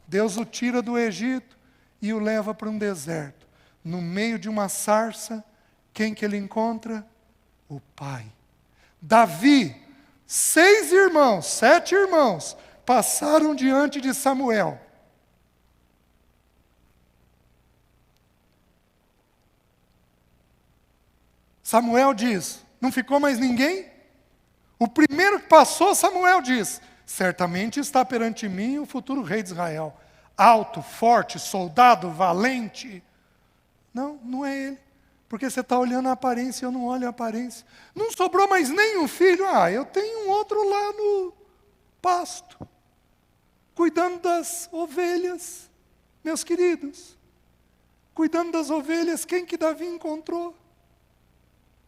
Deus o tira do Egito e o leva para um deserto. No meio de uma sarça, quem que ele encontra? O Pai. Davi, 7 irmãos, passaram diante de Samuel. Samuel diz, não ficou mais ninguém? O primeiro que passou, Samuel diz, certamente está perante mim o futuro rei de Israel. Alto, forte, soldado, valente. Não, não é ele. Porque você está olhando a aparência e eu não olho a aparência. Não sobrou mais nenhum filho. Eu tenho um outro lá no pasto, cuidando das ovelhas. Meus queridos, cuidando das ovelhas, quem que Davi encontrou?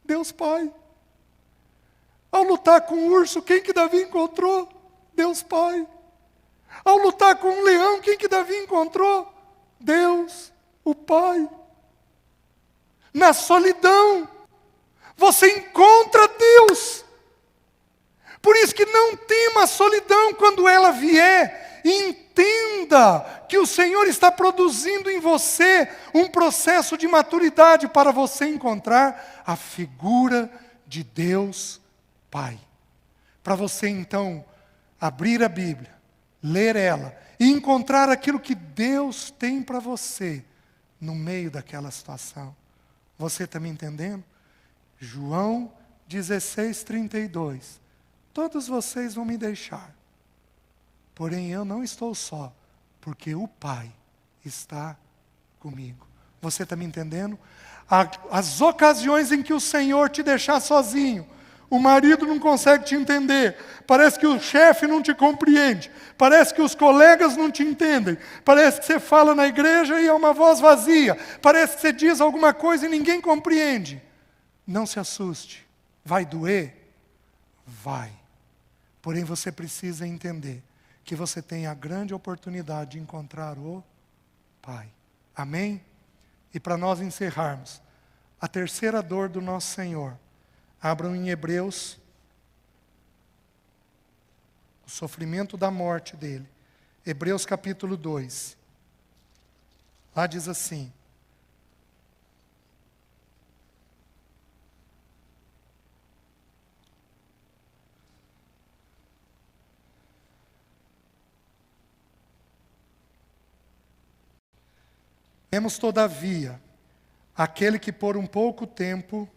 Deus Pai. Ao lutar com o urso, quem que Davi encontrou? Deus Pai. Ao lutar com um leão, quem que Davi encontrou? Deus, o Pai. Na solidão, você encontra Deus. Por isso que não tema a solidão quando ela vier. Entenda que o Senhor está produzindo em você um processo de maturidade para você encontrar a figura de Deus Pai. Para você então abrir a Bíblia, ler ela e encontrar aquilo que Deus tem para você no meio daquela situação. Você está me entendendo? João 16:32. Todos vocês vão me deixar. Porém, eu não estou só, porque o Pai está comigo. Você está me entendendo? As ocasiões em que o Senhor te deixar sozinho, o marido não consegue te entender, parece que o chefe não te compreende, parece que os colegas não te entendem, parece que você fala na igreja e é uma voz vazia, parece que você diz alguma coisa e ninguém compreende. Não se assuste. Vai doer? Vai. Porém, você precisa entender que você tem a grande oportunidade de encontrar o Pai. Amém? E para nós encerrarmos, a terceira dor do nosso Senhor. Abram em Hebreus, o sofrimento da morte dele. Hebreus capítulo 2. Lá diz assim: Temos, todavia, aquele que por um pouco tempo,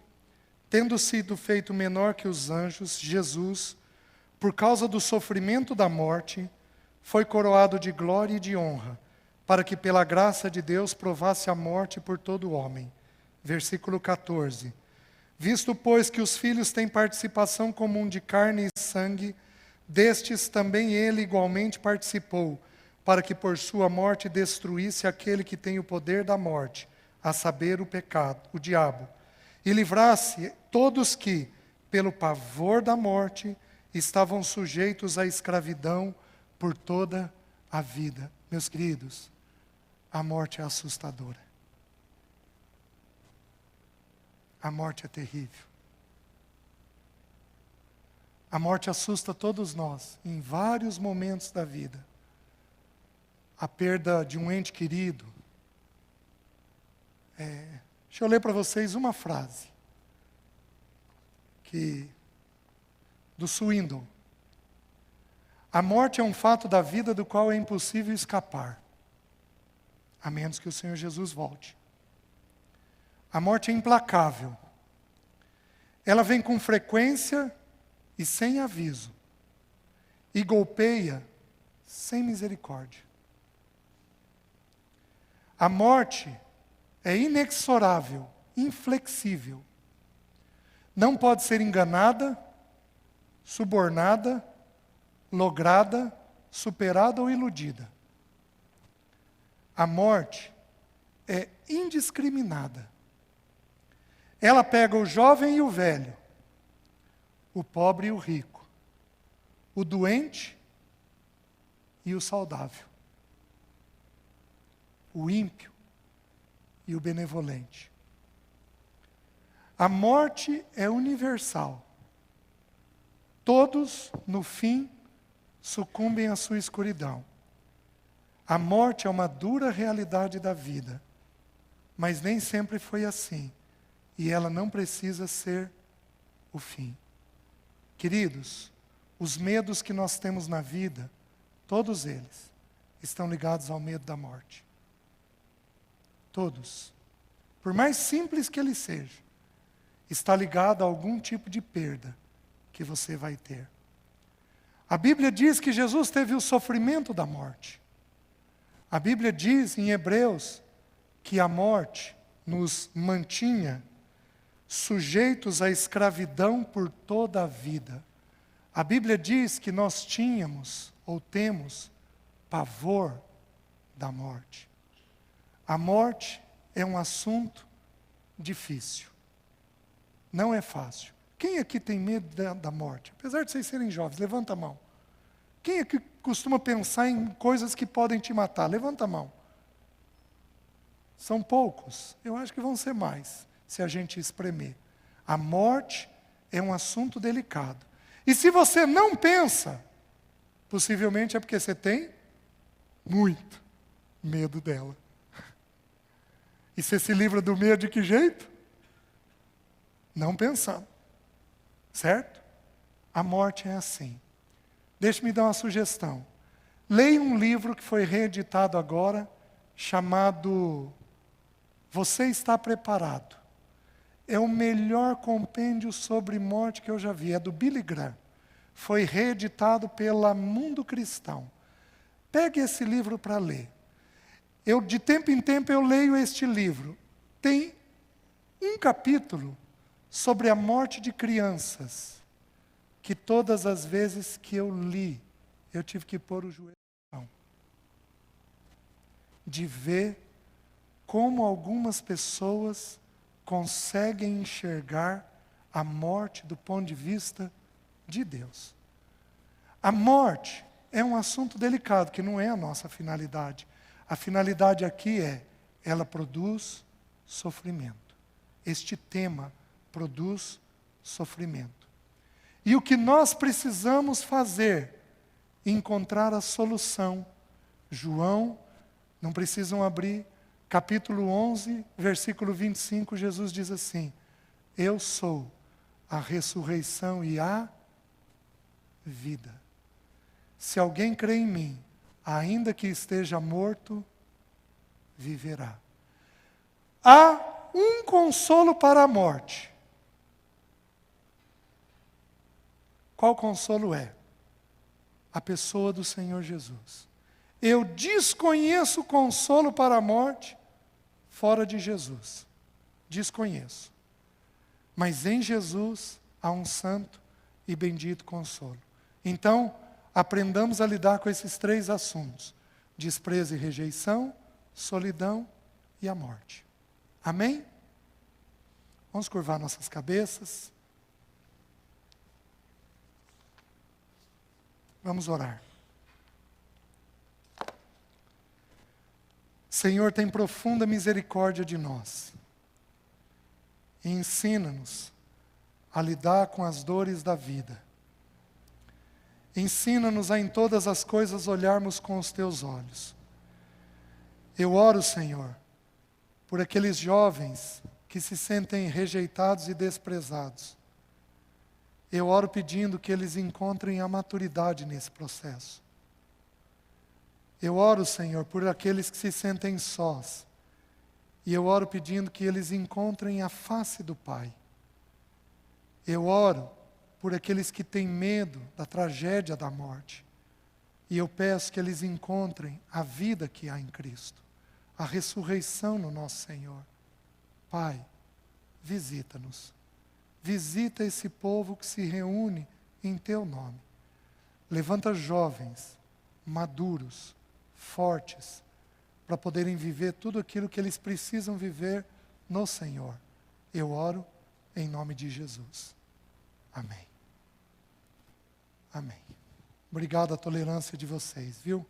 tendo sido feito menor que os anjos, Jesus, por causa do sofrimento da morte, foi coroado de glória e de honra, para que pela graça de Deus provasse a morte por todo homem. Versículo 14. Visto, pois, que os filhos têm participação comum de carne e sangue, destes também ele igualmente participou, para que por sua morte destruísse aquele que tem o poder da morte, a saber, o pecado, o diabo, e livrasse todos que, pelo pavor da morte, estavam sujeitos à escravidão por toda a vida. Meus queridos, a morte é assustadora. A morte é terrível. A morte assusta todos nós, em vários momentos da vida. a perda de um ente querido, deixa eu ler para vocês uma frase do Swindoll. A morte é um fato da vida do qual é impossível escapar, a menos que o Senhor Jesus volte. A morte é implacável. Ela vem com frequência e sem aviso, e golpeia sem misericórdia. A morte é inexorável, inflexível. Não pode ser enganada, subornada, lograda, superada ou iludida. A morte é indiscriminada. Ela pega o jovem e o velho, o pobre e o rico, o doente e o saudável, o ímpio e o benevolente. A morte é universal. Todos, no fim, sucumbem à sua escuridão. A morte é uma dura realidade da vida, mas nem sempre foi assim, e ela não precisa ser o fim. Queridos, os medos que nós temos na vida, todos eles, estão ligados ao medo da morte. Todos. Por mais simples que ele seja, está ligado a algum tipo de perda que você vai ter. A Bíblia diz que Jesus teve o sofrimento da morte. A Bíblia diz em Hebreus que a morte nos mantinha sujeitos à escravidão por toda a vida. A Bíblia diz que nós tínhamos ou temos pavor da morte. A morte é um assunto difícil. Não é fácil. Quem aqui tem medo da morte? Apesar de vocês serem jovens, levanta a mão. Quem aqui costuma pensar em coisas que podem te matar? Levanta a mão. São poucos. Eu acho que vão ser mais, se a gente espremer. A morte é um assunto delicado. E se você não pensa, possivelmente é porque você tem muito medo dela. E você se livra do medo de que jeito? Não pensando. Certo? A morte é assim. Deixe-me dar uma sugestão. Leia um livro que foi reeditado agora, chamado Você Está Preparado? É o melhor compêndio sobre morte que eu já vi. É do Billy Graham. Foi reeditado pela Mundo Cristão. Pegue esse livro para ler. De tempo em tempo, eu leio este livro. Tem um capítulo sobre a morte de crianças, que todas as vezes que eu li, eu tive que pôr o joelho no chão. De ver como algumas pessoas conseguem enxergar a morte do ponto de vista de Deus. A morte é um assunto delicado, que não é a nossa finalidade. A finalidade aqui ela produz sofrimento. Este tema produz sofrimento. E o que nós precisamos fazer? Encontrar a solução. João, não precisam abrir, capítulo 11, versículo 25, Jesus diz assim: Eu sou a ressurreição e a vida. Se alguém crê em mim, ainda que esteja morto, viverá. Há um consolo para a morte. Qual consolo é? A pessoa do Senhor Jesus. Eu desconheço consolo para a morte fora de Jesus. Desconheço. Mas em Jesus há um santo e bendito consolo. Então, aprendamos a lidar com esses três assuntos: desprezo e rejeição, solidão e a morte. Amém? Vamos curvar nossas cabeças. Vamos orar. Senhor, tem profunda misericórdia de nós. E ensina-nos a lidar com as dores da vida. Ensina-nos a em todas as coisas olharmos com os teus olhos. Eu oro, Senhor, por aqueles jovens que se sentem rejeitados e desprezados. Eu oro pedindo que eles encontrem a maturidade nesse processo. Eu oro, Senhor, por aqueles que se sentem sós. E eu oro pedindo que eles encontrem a face do Pai. Eu oro por aqueles que têm medo da tragédia da morte. E eu peço que eles encontrem a vida que há em Cristo, a ressurreição no nosso Senhor. Pai, visita-nos. Visita esse povo que se reúne em Teu nome. Levanta jovens, maduros, fortes, para poderem viver tudo aquilo que eles precisam viver no Senhor. Eu oro em nome de Jesus. Amém. Amém. Obrigado à tolerância de vocês, viu?